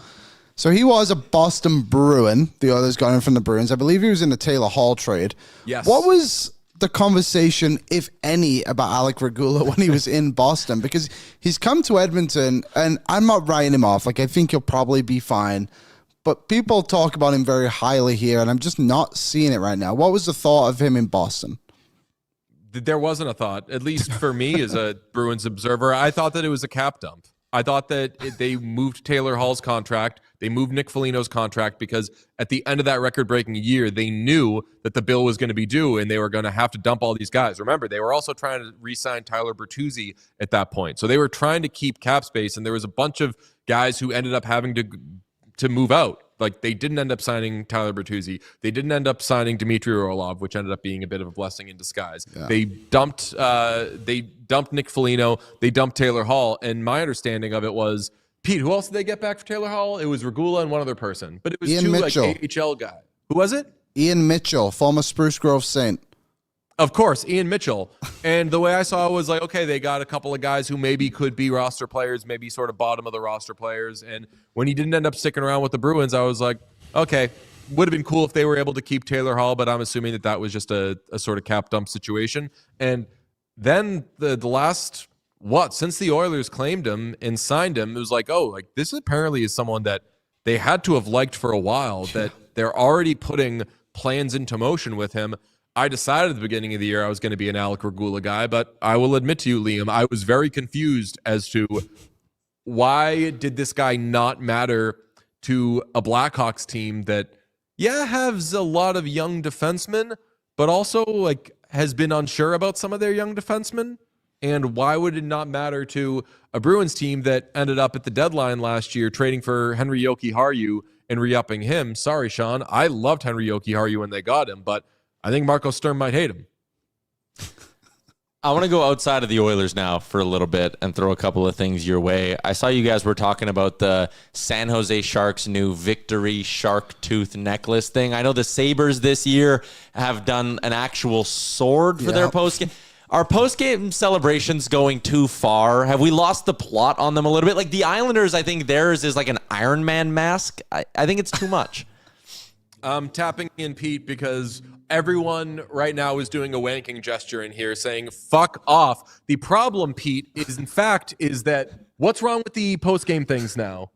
So he was a Boston Bruin. The Oilers got him from the Bruins. I believe he was in the Taylor Hall trade. Yes. What was the conversation, if any, about Alec Regula when he was in Boston? Because he's come to Edmonton, and I'm not writing him off. I think he'll probably be fine. But people talk about him very highly here, and I'm just not seeing it right now. What was the thought of him in Boston? There wasn't a thought, at least for me as a Bruins observer. I thought that it was a cap dump. I thought that they moved Taylor Hall's contract. They moved Nick Foligno's contract because at the end of that record-breaking year, they knew that the bill was going to be due and they were going to have to dump all these guys. Remember, they were also trying to re-sign Tyler Bertuzzi at that point. So they were trying to keep cap space, and there was a bunch of guys who ended up having to move out. Like, they didn't end up signing Tyler Bertuzzi. They didn't end up signing Dmitry Orlov, which ended up being a bit of a blessing in disguise. Yeah. They dumped Nick Foligno. They dumped Taylor Hall. And my understanding of it was, Pete, who else did they get back for Taylor Hall? It was Regula and one other person. But it was Ian Mitchell. Like AHL guys. Who was it? Ian Mitchell, former Spruce Grove Saint. Of course, Ian Mitchell. And the way I saw it was like, okay, they got a couple of guys who maybe could be roster players, maybe sort of bottom of the roster players. And when he didn't end up sticking around with the Bruins, I was like, okay, would have been cool if they were able to keep Taylor Hall, but I'm assuming that was just a sort of cap dump situation. And then the last, since the Oilers claimed him and signed him, it was like, oh, like this apparently is someone that they had to have liked for a while, that they're already putting plans into motion with him. I decided at the beginning of the year I was going to be an Alec Regula guy, but I will admit to you, Liam, I was very confused as to why did this guy not matter to a Blackhawks team that, has a lot of young defensemen, but also like has been unsure about some of their young defensemen. And why would it not matter to a Bruins team that ended up at the deadline last year trading for Henry Jokiharju and re-upping him? Sorry, Sean. I loved Henry Jokiharju when they got him, but I think Marco Sturm might hate him. I want to go outside of the Oilers now for a little bit and throw a couple of things your way. I saw you guys were talking about the San Jose Sharks' new Victory Shark Tooth necklace thing. I know the Sabres this year have done an actual sword for their postgame. Are postgame celebrations going too far? Have we lost the plot on them a little bit? Like the Islanders, I think theirs is like an Iron Man mask. I think it's too much. I'm tapping in, Pete, because everyone right now is doing a wanking gesture in here saying, fuck off. The problem, Pete, is that what's wrong with the post-game things now?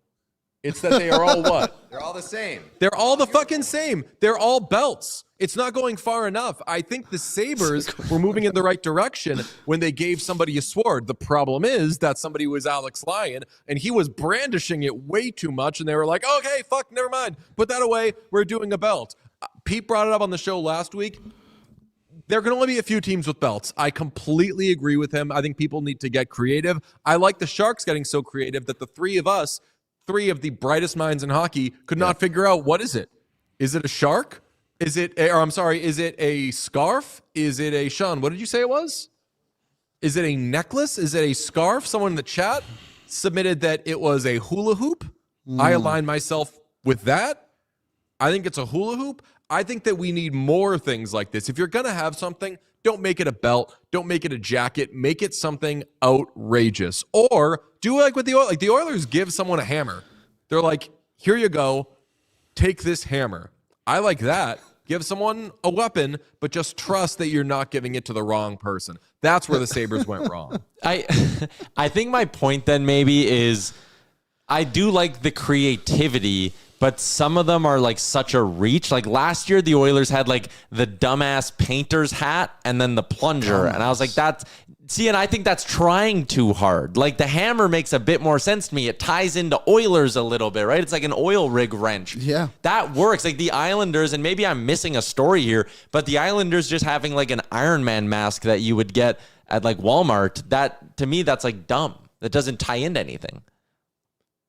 It's that they are all what? They're all the same. They're all the fucking same. They're all belts. It's not going far enough. I think the Sabres were moving in the right direction when they gave somebody a sword. The problem is that somebody was Alex Lyon, and he was brandishing it way too much, and they were like, okay, fuck, never mind. Put that away. We're doing a belt. Pete brought it up on the show last week. There can only be a few teams with belts. I completely agree with him. I think people need to get creative. I like the Sharks getting so creative that the three of us, three of the brightest minds in hockey, could not figure out what is it. Is it a shark? Is it a scarf? Is it a, Sean, what did you say it was? Is it a necklace? Is it a scarf? Someone in the chat submitted that it was a hula hoop. I align myself with that. I think it's a hula hoop. I think that we need more things like this. If you're going to have something, don't make it a belt. Don't make it a jacket. Make it something outrageous. Or do like with the Oilers. Like the Oilers give someone a hammer. They're like, here you go. Take this hammer. I like that. Give someone a weapon, but just trust that you're not giving it to the wrong person. That's where the Sabres went wrong. I think my point then maybe is I do like the creativity, but some of them are like such a reach. Like last year, the Oilers had like the dumbass painter's hat and then the plunger. And I was like, and I think that's trying too hard. Like the hammer makes a bit more sense to me. It ties into Oilers a little bit, right? It's like an oil rig wrench. Yeah. That works. Like the Islanders, and maybe I'm missing a story here, but the Islanders just having like an Iron Man mask that you would get at like Walmart, that to me, that's like dumb. That doesn't tie into anything.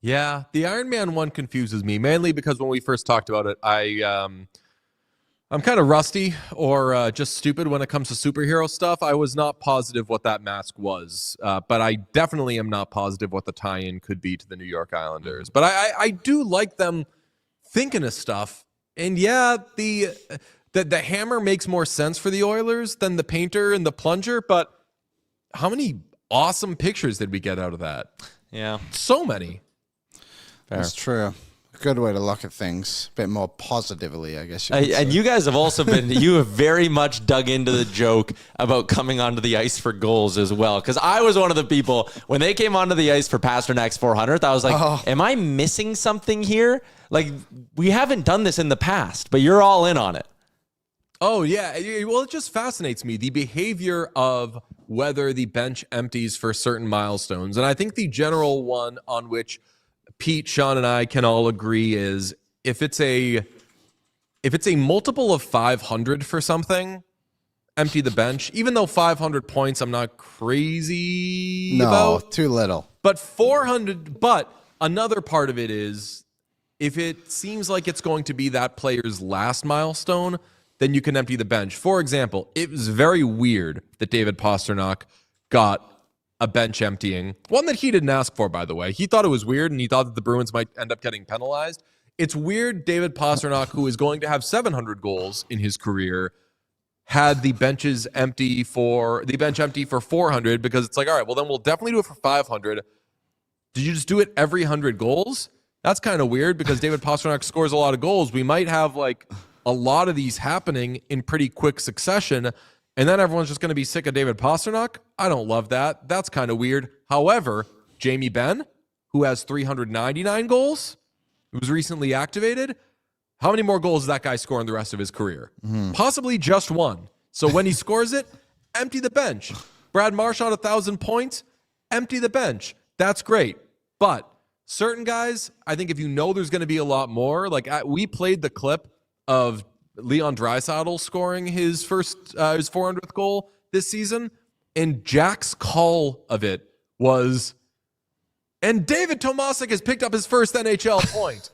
Yeah, the Iron Man one confuses me, mainly because when we first talked about it, I'm kind of rusty or just stupid when it comes to superhero stuff. I was not positive what that mask was, but I definitely am not positive what the tie-in could be to the New York Islanders. But I do like them thinking of stuff. And yeah, the hammer makes more sense for the Oilers than the painter and the plunger, but how many awesome pictures did we get out of that? Yeah. So many. Fair. That's true. A good way to look at things. A bit more positively, I guess. And you guys have also you have very much dug into the joke about coming onto the ice for goals as well. Because I was one of the people, when they came onto the ice for Pasternak's 400th, I was like, am I missing something here? Like, we haven't done this in the past, but you're all in on it. Oh, yeah. Well, it just fascinates me, the behavior of whether the bench empties for certain milestones. And I think the general one on which Pete, Sean, and I can all agree is if it's a multiple of 500 for something, empty the bench. Even though 500 points, I'm not crazy about. Too little. But 400, but another part of it is if it seems like it's going to be that player's last milestone, then you can empty the bench. For example, it was very weird that David Pastrnak got a bench emptying. One that he didn't ask for, by the way. He thought it was weird, and he thought that the Bruins might end up getting penalized. It's weird David Pastrnak, who is going to have 700 goals in his career, had the bench empty for 400 because it's like, all right, well, then we'll definitely do it for 500. Did you just do it every 100 goals? That's kind of weird because David Pastrnak scores a lot of goals. We might have like a lot of these happening in pretty quick succession, and then everyone's just going to be sick of David Pastrnak. I don't love that. That's kind of weird. However, Jamie Benn, who has 399 goals, who was recently activated, how many more goals does that guy score in the rest of his career? Possibly just one. So when he scores it, empty the bench. Brad Marchand, 1,000 points, empty the bench. That's great. But certain guys, I think if you know there's going to be a lot more, like we played the clip of Leon Draisaitl scoring his 400th goal this season, and Jack's call of it was, and David Tomasic has picked up his first NHL point.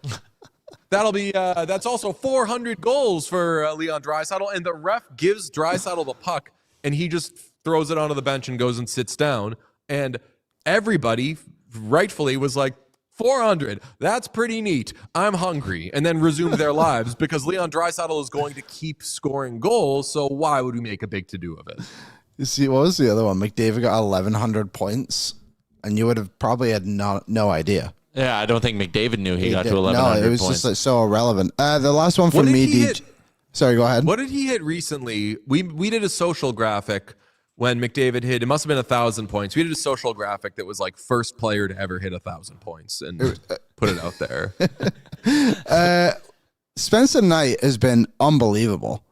That's also 400 goals for Leon Draisaitl, and the ref gives Draisaitl the puck, and he just throws it onto the bench and goes and sits down, and everybody rightfully was like, 400, that's pretty neat. I'm hungry. And then resumed their lives because Leon Draisaitl is going to keep scoring goals, so why would we make a big to-do of it? You see, what was the other one? McDavid got 1,100 points, and you would have probably had no idea. Yeah, I don't think McDavid knew he got to 1,100 No, it was points. just like, so irrelevant. The last one for me, Sorry, go ahead. What did he hit recently? We did a social graphic when McDavid hit, it must have been 1,000 points. We did a social graphic that was like first player to ever hit 1,000 points and put it out there. Spencer Knight has been unbelievable.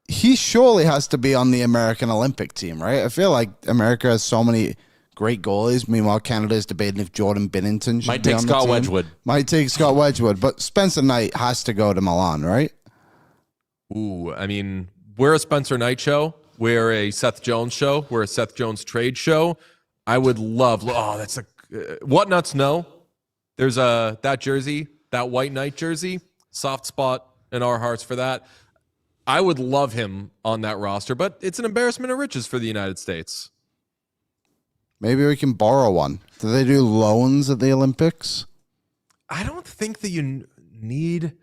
He surely has to be on the American Olympic team, right? I feel like America has so many great goalies. Meanwhile, Canada is debating if Jordan Binnington should be on the team. Might take Scott Wedgwood, but Spencer Knight has to go to Milan, right? Ooh, I mean, we're a Spencer Knight show. We're a Seth Jones show. We're a Seth Jones trade show. I would love. Oh, that's a what nuts no. There's that jersey, that white Knight jersey, soft spot in our hearts for that. I would love him on that roster, but it's an embarrassment of riches for the United States. Maybe we can borrow one. Do they do loans at the Olympics? I don't think that you need.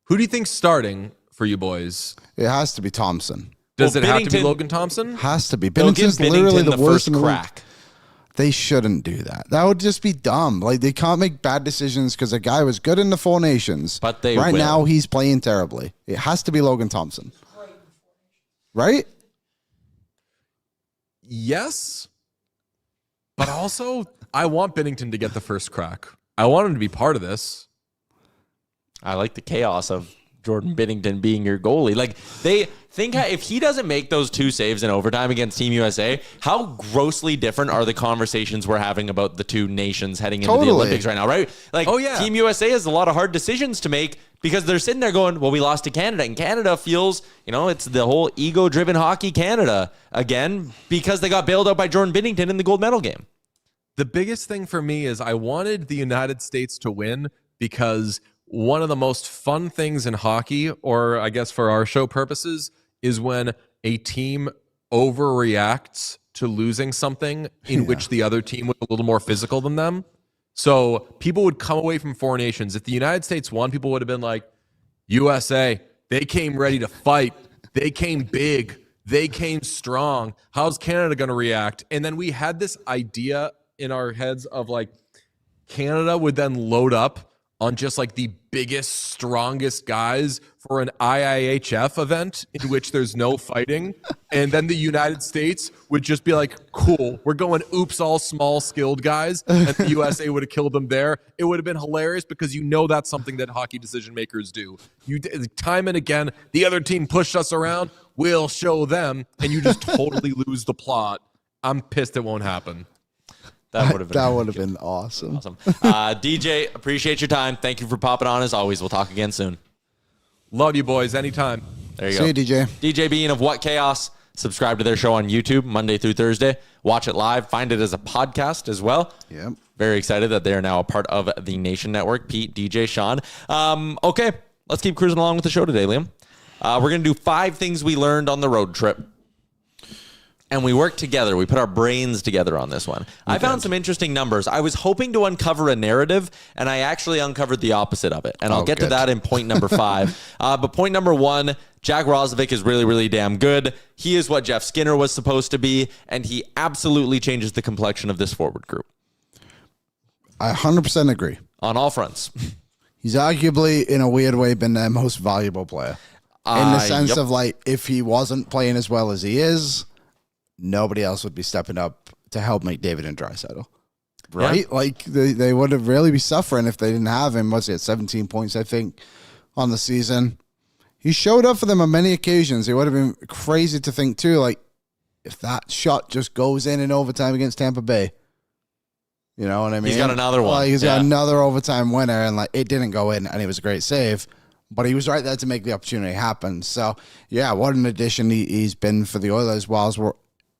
Who do you think's starting for you boys? It has to be Thompson. Does it have to be Logan Thompson? Has to be. Binnington's literally the worst in the crack. They shouldn't do that. That would just be dumb. Like, they can't make bad decisions because a guy was good in the Four Nations. But they right will. now he's playing terribly. It has to be Logan Thompson. Right? Yes. But also, I want Binnington to get the first crack. I want him to be part of this. I like the chaos of Jordan Binnington being your goalie. Like, they think if he doesn't make those 2 saves in overtime against Team USA, how grossly different are the conversations we're having about the 2 nations heading into the Olympics right now, right? Like, Team USA has a lot of hard decisions to make because they're sitting there going, well, we lost to Canada. And Canada feels, it's the whole ego-driven hockey Canada again because they got bailed out by Jordan Binnington in the gold medal game. The biggest thing for me is I wanted the United States to win because one of the most fun things in hockey, or I guess for our show purposes, is when a team overreacts to losing something in which the other team was a little more physical than them. So people would come away from Four Nations. If the United States won, people would have been like, USA, they came ready to fight. They came big. They came strong. How's Canada going to react? And then we had this idea in our heads of like, Canada would then load up on just like the biggest, strongest guys for an IIHF event in which there's no fighting. And then the United States would just be like, cool, we're going oops, all small skilled guys. And the USA would have killed them there. It would have been hilarious because that's something that hockey decision makers do. Time and again, the other team pushed us around, we'll show them. And you just totally lose the plot. I'm pissed it won't happen. That would have been awesome. DJ, appreciate your time. Thank you for popping on as always. We'll talk again soon. Love you boys. Anytime. There you go. See you, DJ. DJ Bean of What Chaos. Subscribe to their show on YouTube Monday through Thursday. Watch it live. Find it as a podcast as well. Yep. Very excited that they are now a part of the Nation Network. Pete, DJ, Sean. Okay, let's keep cruising along with the show today, Liam. We're going to do 5 things we learned on the road trip. And we worked together. We put our brains together on this one. I found some interesting numbers. I was hoping to uncover a narrative, and I actually uncovered the opposite of it. And I'll get to that in point number 5. But point number 1, Jack Roslovic is really, really damn good. He is what Jeff Skinner was supposed to be, and he absolutely changes the complexion of this forward group. I 100% agree. On all fronts. He's arguably, in a weird way, been their most valuable player. In the sense of, like, if he wasn't playing as well as he is, nobody else would be stepping up to help McDavid and Draisaitl. Right? Yeah. Like, they would have really be suffering if they didn't have him. What's he at 17 points, I think, on the season. He showed up for them on many occasions. It would have been crazy to think, too, like, if that shot just goes in overtime against Tampa Bay. You know what I mean? He's got another one. He's got another overtime winner, and, like, it didn't go in, and it was a great save. But he was right there to make the opportunity happen. So, yeah, what an addition he's been for the Oilers. Whilst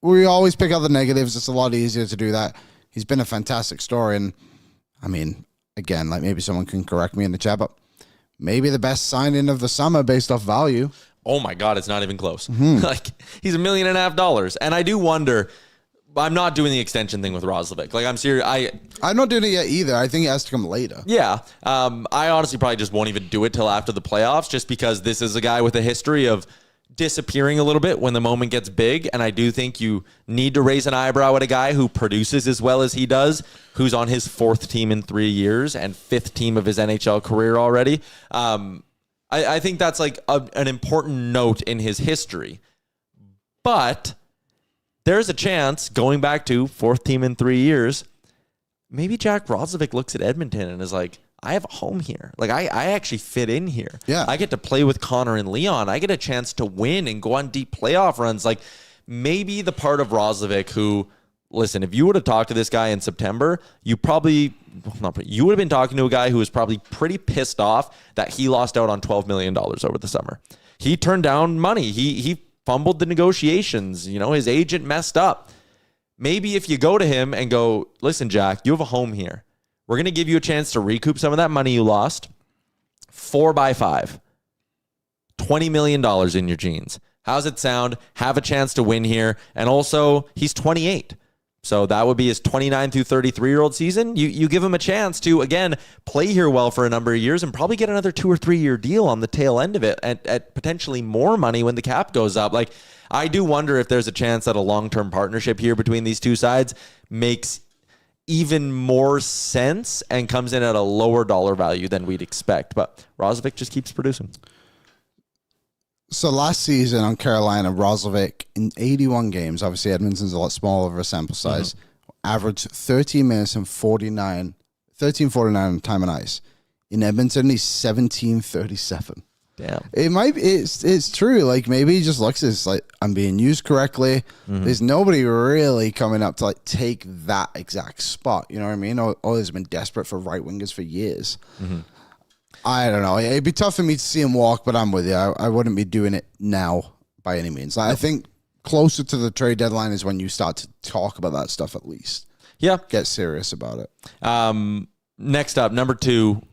we always pick out the negatives, it's a lot easier to do that. He's been a fantastic story. And, I mean, again, like maybe someone can correct me in the chat, but maybe the best signing of the summer based off value. Oh, my God, it's not even close. Like, he's $1.5 million. And I do wonder, I'm not doing the extension thing with Roslovic. Like, I'm serious. I'm not doing it yet either. I think it has to come later. Yeah. I honestly probably just won't even do it till after the playoffs, just because this is a guy with a history of disappearing a little bit when the moment gets big. And I do think you need to raise an eyebrow at a guy who produces as well as he does, who's on his 4th team in 3 years and 5th team of his NHL career already. I think that's like an important note in his history. But there's a chance, going back to 4th team in 3 years, maybe Jack Roslovic looks at Edmonton and is like, I have a home here. Like, I actually fit in here. Yeah. I get to play with Connor and Leon. I get a chance to win and go on deep playoff runs. Like, maybe the part of Roslovic who, listen, if you would have talked to this guy in September, you would have been talking to a guy who was probably pretty pissed off that he lost out on $12 million over the summer. He turned down money. He fumbled the negotiations. You know, his agent messed up. Maybe if you go to him and go, listen, Jack, you have a home here. We're going to give you a chance to recoup some of that money you lost. 4x5. $20 million in your jeans. How's it sound? Have a chance to win here. And also, he's 28. So that would be his 29 through 33-year-old season. You give him a chance to, again, play here well for a number of years and probably get another 2 or 3 year deal on the tail end of it at potentially more money when the cap goes up. Like, I do wonder if there's a chance that a long-term partnership here between these two sides makes even more sense and comes in at a lower dollar value than we'd expect. But Roslovic just keeps producing. So last season on Carolina, Roslovic in 81 games, obviously Edmonton's a lot smaller of a sample size, averaged 13 minutes and 13:49 time on ice. In Edmonton, he's 17:37. Damn. It's true. Like, maybe he just looks at this like, I'm being used correctly. There's nobody really coming up to like take that exact spot. You know what I mean? Oilers have been desperate for right wingers for years. I don't know. It'd be tough for me to see him walk, but I'm with you. I wouldn't be doing it now by any means. I think closer to the trade deadline is when you start to talk about that stuff at least. Yeah. Get serious about it. Next up, number 2.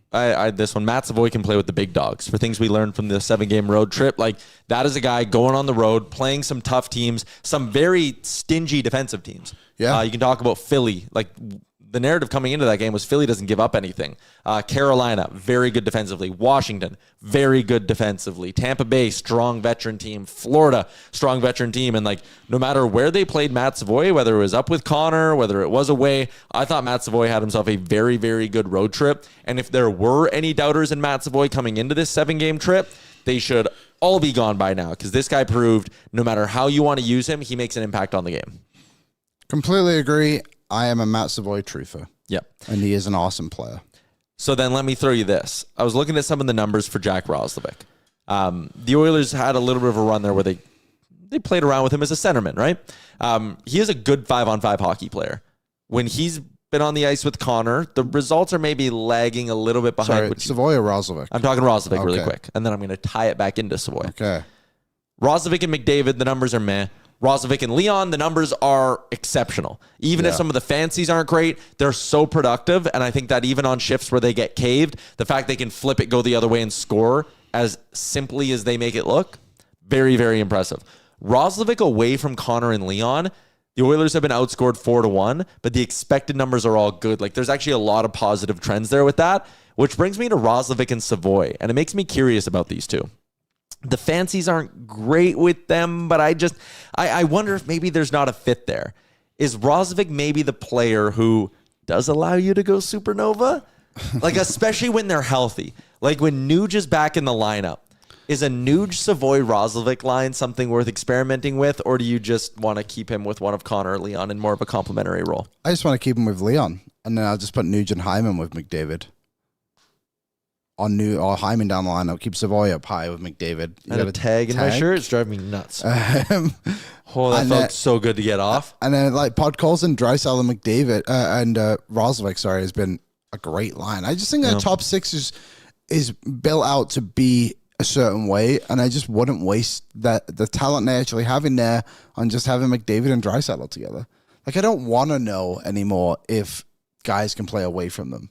This one, Matt Savoy can play with the big dogs. For things we learned from the 7-game road trip, like, that is a guy going on the road, playing some tough teams, some very stingy defensive teams. Yeah. You can talk about Philly. Like, the narrative coming into that game was Philly doesn't give up anything. Carolina, very good defensively. Washington, very good defensively. Tampa Bay, strong veteran team. Florida, strong veteran team. And like, no matter where they played Matt Savoy, whether it was up with Connor, whether it was away, I thought Matt Savoy had himself a very, very good road trip. And if there were any doubters in Matt Savoy coming into this 7-game trip, they should all be gone by now, because this guy proved no matter how you want to use him, he makes an impact on the game. Completely agree. I am a Matt Savoy truther. Yep. And he is an awesome player. So then let me throw you this. I was looking at some of the numbers for Jack Roslovic. The Oilers had a little bit of a run there where they played around with him as a centerman, right? He is a good 5-on-5 hockey player. When he's been on the ice with Connor, the results are maybe lagging a little bit behind. Sorry, Savoy or Roslovic? I'm talking Roslovic really quick, and then I'm going to tie it back into Savoy. Okay. Roslovic and McDavid, the numbers are meh. Roslovic and Leon, the numbers are exceptional. Even if some of the fancies aren't great, they're so productive, and I think that even on shifts where they get caved, the fact they can flip it, go the other way, and score as simply as they make it look, very, very impressive. Roslovic away from Connor and Leon, the Oilers have been outscored 4-1, but the expected numbers are all good. Like, there's actually a lot of positive trends there with that, which brings me to Roslovic and Savoy, and it makes me curious about these two. The fancies aren't great with them, but I wonder if maybe there's not a fit there. Is Roslovic maybe the player who does allow you to go supernova? Like, especially when they're healthy. Like, when Nuge is back in the lineup. Is a Nuge Savoy Roslovic line something worth experimenting with, or do you just want to keep him with one of Connor or Leon in more of a complementary role? I just want to keep him with Leon, and then I'll just put Nuge and Hyman with McDavid. Or Hyman down the line. I'll keep Savoy up high with McDavid. You got a tag in my shirt? It's driving me nuts. That felt so good to get off. And then like Podkolzin, Draisaitl, and McDavid and Roslovic, has been a great line. I just think that top six is built out to be a certain way, and I just wouldn't waste the talent they actually have in there on just having McDavid and Draisaitl together. Like, I don't want to know anymore if guys can play away from them.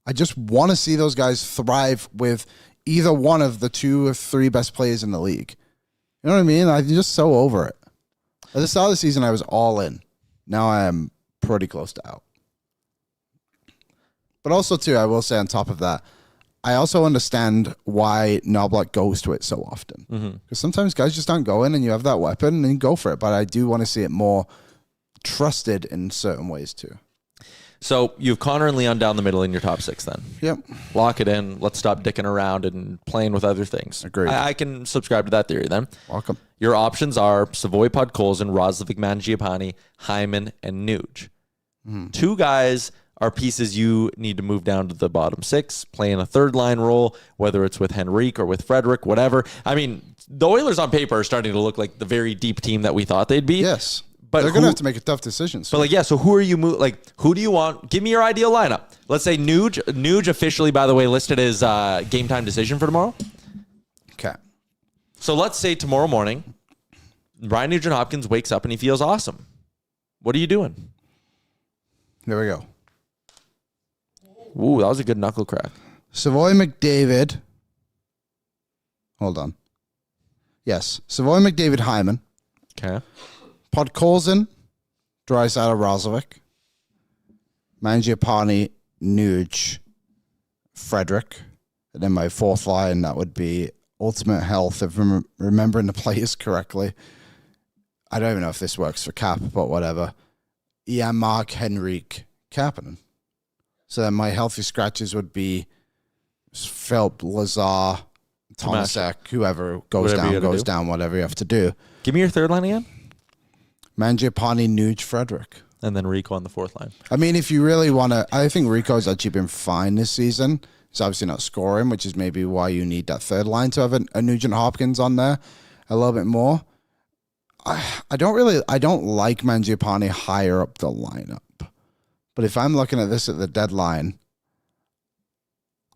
I just want to see those guys thrive with either one of the 2 or 3 best players in the league. You know what I mean? I'm just so over it. At the start of the season, I was all in. Now I am pretty close to out. But also, too, I will say on top of that, I also understand why Knoblauch goes to it so often. Because sometimes guys just aren't going, and you have that weapon, and you go for it. But I do want to see it more trusted in certain ways, too. So you have Connor and Leon down the middle in your top 6 then. Yep. Lock it in. Let's stop dicking around and playing with other things. Agreed. I can subscribe to that theory then. Welcome. Your options are Savoy, Podkolzin, Roslovic, Mangiapane, Hyman, and Nuge. 2 guys are pieces you need to move down to the bottom 6, play in a third line role, whether it's with Henrique or with Frederic, whatever. I mean, the Oilers on paper are starting to look like the very deep team that we thought they'd be. Yes. But they're going to have to make a tough decision. But so who are you who do you want? Give me your ideal lineup. Let's say Nuge officially, by the way, listed as game time decision for tomorrow. Okay. So let's say tomorrow morning, Ryan Nugent-Hopkins wakes up and he feels awesome. What are you doing? There we go. Ooh, that was a good knuckle crack. Savoy, McDavid. Hold on. Yes. Savoy, McDavid, Hyman. Okay. Podkolzin, Draisaitl, Roslovic. Mangiapane, Nuge, Frederic. And then my fourth line, that would be Ultimate Health, if I'm remembering the players correctly. I don't even know if this works for Cap, but whatever. Mark, Henrique, Kapanen. So then my healthy scratches would be Philp, Lazar, Tomasek, whoever goes down, whatever you have to do. Give me your third line again. Mangiapane, Nuge, Frederic. And then Rico on the fourth line. I mean, if you really want to, I think Rico's actually been fine this season. He's obviously not scoring, which is maybe why you need that third line to have a Nugent Hopkins on there a little bit more. I don't like Mangiapane higher up the lineup. But if I'm looking at this at the deadline,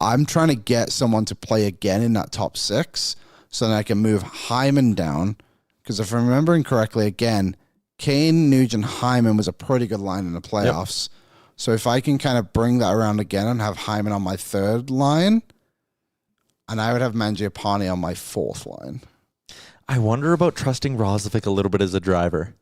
I'm trying to get someone to play again in that top 6 so that I can move Hyman down. Because if I'm remembering correctly, again, Kane, Nugent, Hyman was a pretty good line in the playoffs. Yep. So if I can kind of bring that around again and have Hyman on my third line, and I would have Mangiapane on my fourth line. I wonder about trusting Roslovic a little bit as a driver.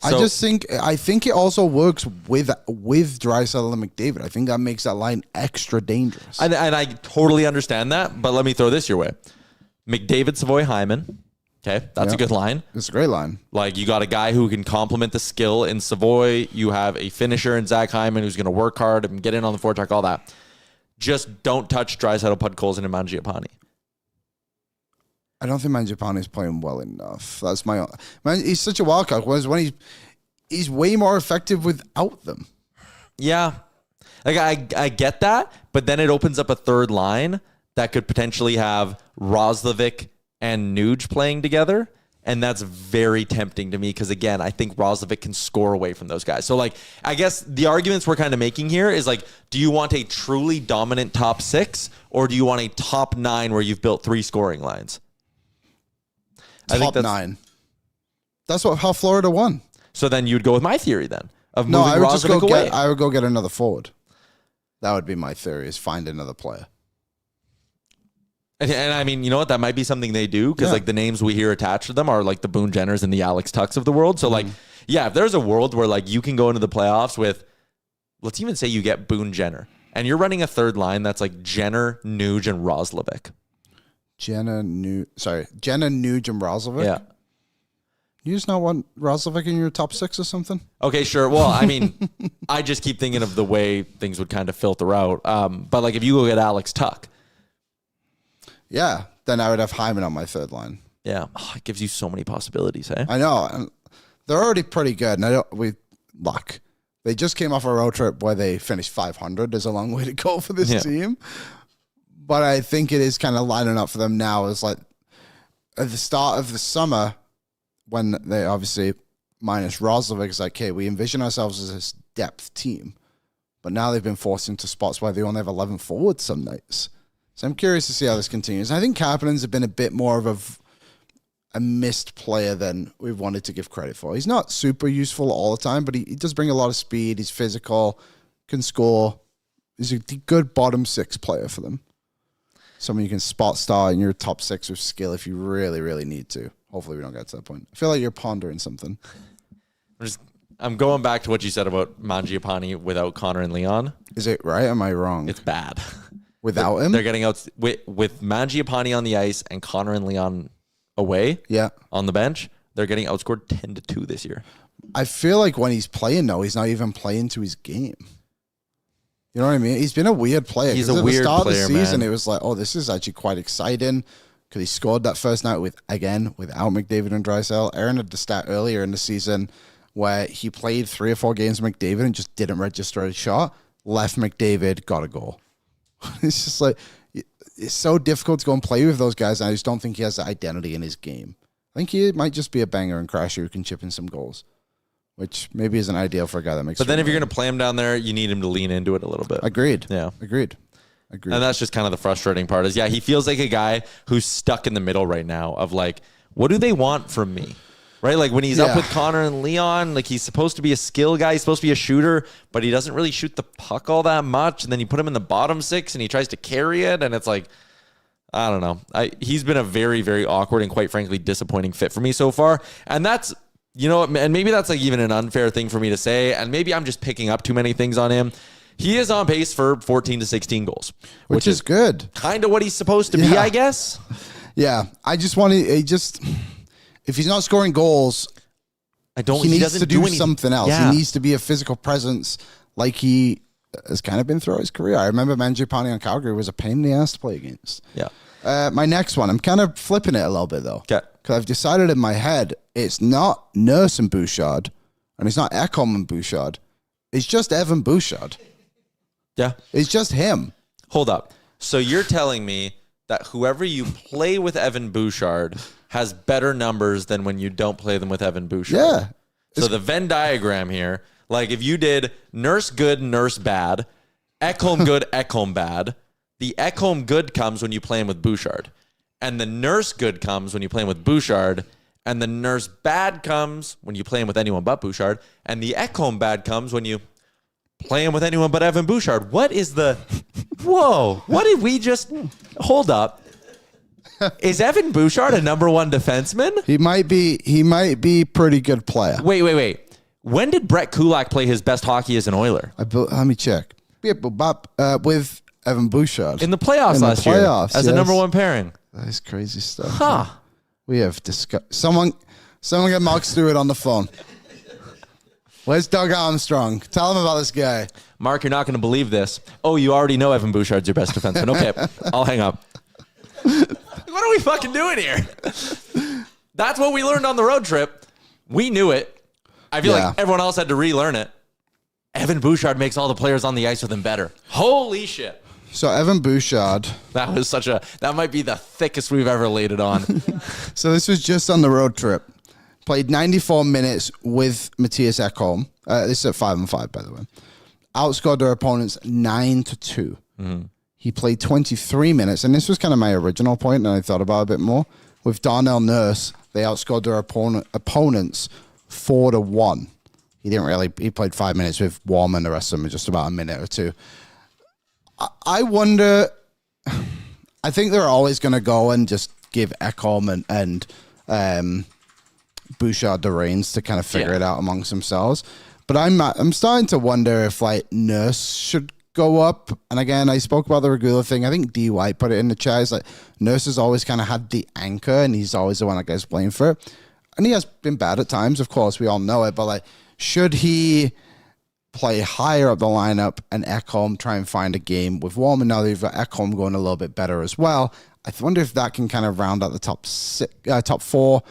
I think it also works with Draisaitl and McDavid. I think that makes that line extra dangerous. And I totally understand that, but let me throw this your way. McDavid, Savoy, Hyman. Okay, that's a good line. It's a great line. Like, you got a guy who can complement the skill in Savoy. You have a finisher in Zach Hyman who's going to work hard and get in on the forecheck, all that. Just don't touch Draisaitl, Podkolzin, and Mangiapane. I don't think Mangiapane is playing well enough. That's my man. He's such a wild card. Whereas when he's way more effective without them. Yeah, like I get that, but then it opens up a third line that could potentially have Roslovic and Nuge playing together, and that's very tempting to me because, again, I think Roslovic can score away from those guys. So, like, I guess the arguments we're kind of making here is, like, do you want a truly dominant top 6, or do you want a top 9 where you've built 3 scoring lines? Top 9. That's how Florida won. So then you'd go with my theory then of moving Roslovic away. I would go get another forward. That would be my theory, is find another player. And I mean, you know what? That might be something they do because like the names we hear attached to them are like the Boone Jenners and the Alex Tucks of the world. So like, yeah, if there's a world where like you can go into the playoffs with, let's even say you get Boone Jenner and you're running a third line that's like Jenner, Nuge, and Roslovic. Jenner, Nuge, and Roslovic? Yeah. You just not want Roslovic in your top 6 or something? Okay, sure. Well, I mean, I just keep thinking of the way things would kind of filter out. But like if you go get Alex Tuck. Yeah, then I would have Hyman on my third line. Yeah. Oh, it gives you so many possibilities, eh? I know. And they're already pretty good. And they just came off a road trip where they finished 500. There's a long way to go for this team. But I think it is kind of lining up for them now. It's like at the start of the summer when they obviously minus Roslovic, it's like, okay, we envision ourselves as this depth team. But now they've been forced into spots where they only have 11 forwards some nights. So I'm curious to see how this continues. I think Kapanen's been a bit more of a missed player than we've wanted to give credit for. He's not super useful all the time, but he does bring a lot of speed. He's physical, can score. He's a good bottom 6 player for them. Someone you can spot start in your top 6 with skill if you really, really need to. Hopefully we don't get to that point. I feel like you're pondering something. I'm going back to what you said about Mangiapane without Connor and Leon. Is it right? Am I wrong? It's bad. Without him? They're getting out with Mangiapane on the ice and Connor and Leon away on the bench. They're getting outscored 10-2 this year. I feel like when he's playing, though, he's not even playing to his game. You know what I mean? He's been a weird player. He's a weird player, at the start of the season, man. It was like, oh, this is actually quite exciting because he scored that first night without McDavid and Draisaitl. Aaron had the stat earlier in the season where he played 3 or 4 games with McDavid and just didn't register a shot. Left McDavid, got a goal. It's just like, it's so difficult to go and play with those guys, and I just don't think he has the identity in his game. I think he might just be a banger and crasher who can chip in some goals, which maybe isn't ideal for a guy that makes. But then if you're going to play him down there, you need him to lean into it a little bit. Agreed. Yeah. Agreed. And that's just kind of the frustrating part is, he feels like a guy who's stuck in the middle right now of like, what do they want from me? Right? Like when he's up with Connor and Leon, like he's supposed to be a skill guy. He's supposed to be a shooter, but he doesn't really shoot the puck all that much. And then you put him in the bottom 6 and he tries to carry it. And it's like, I don't know. He's been a very, very awkward and quite frankly disappointing fit for me so far. And that's, you know, and maybe that's like even an unfair thing for me to say. And maybe I'm just picking up too many things on him. He is on pace for 14 to 16 goals, which is good. Kind of what he's supposed to be, I guess. Yeah. I just want to, if he's not scoring goals, he needs to do something else. Yeah. He needs to be a physical presence like he has kind of been throughout his career. I remember Mangiapane on Calgary was a pain in the ass to play against. Yeah. My next one, I'm kind of flipping it a little bit, though. Okay. Because I've decided in my head, it's not Nurse and Bouchard, and it's not Ekholm and Bouchard. It's just Evan Bouchard. Yeah. It's just him. Hold up. So you're telling me that whoever you play with Evan Bouchard has better numbers than when you don't play them with Evan Bouchard. Yeah. So the Venn diagram here, like if you did Nurse good, Nurse bad, Ekholm good, Ekholm bad, the Ekholm good comes when you play him with Bouchard. And the Nurse good comes when you play him with Bouchard. And the Nurse bad comes when you play him with anyone but Bouchard. And the Ekholm bad comes when you play him with anyone but Evan Bouchard. What is the... Whoa. What did we just... Hold up. Is Evan Bouchard a number 1 defenseman? He might be pretty good player. Wait. When did Brett Kulak play his best hockey as an Oiler? Let me check. With Evan Bouchard. In the playoffs last year. As a number one pairing. That is crazy stuff. Huh. We have discussed. Someone get Mark Stewart on the phone. Where's Doug Armstrong? Tell him about this guy. Mark, you're not going to believe this. Oh, you already know Evan Bouchard's your best defenseman. Okay, I'll hang up. What are we fucking doing here? That's what we learned on the road trip. We knew it. I feel like everyone else had to relearn it. Evan Bouchard makes all the players on the ice with him better. Holy shit. So Evan Bouchard. That might be the thickest we've ever laid it on. So this was just on the road trip. Played 94 minutes with Mattias Ekholm. This is at 5-5, by the way. Outscored their opponents 9-2. Mm-hmm. He played 23 minutes, and this was kind of my original point, and I thought about it a bit more. With Darnell Nurse, they outscored their opponents 4-1. He played 5 minutes with Warm, and the rest of them just about a minute or two. I wonder, I think they're always going to go and just give Ekholm and Bouchard the reins to kind of figure it out amongst themselves. But I'm starting to wonder if like Nurse should go up. And again, I spoke about the Regula thing. I think D. White put it in the chat. It's like Nurse has always kind of had the anchor, and he's always the one that gets blamed for it. And he has been bad at times, of course, we all know it. But like, should he play higher up the lineup and Ekholm try and find a game with Warman? Now that you've got Ekholm going a little bit better as well. I wonder if that can kind of round out the top four.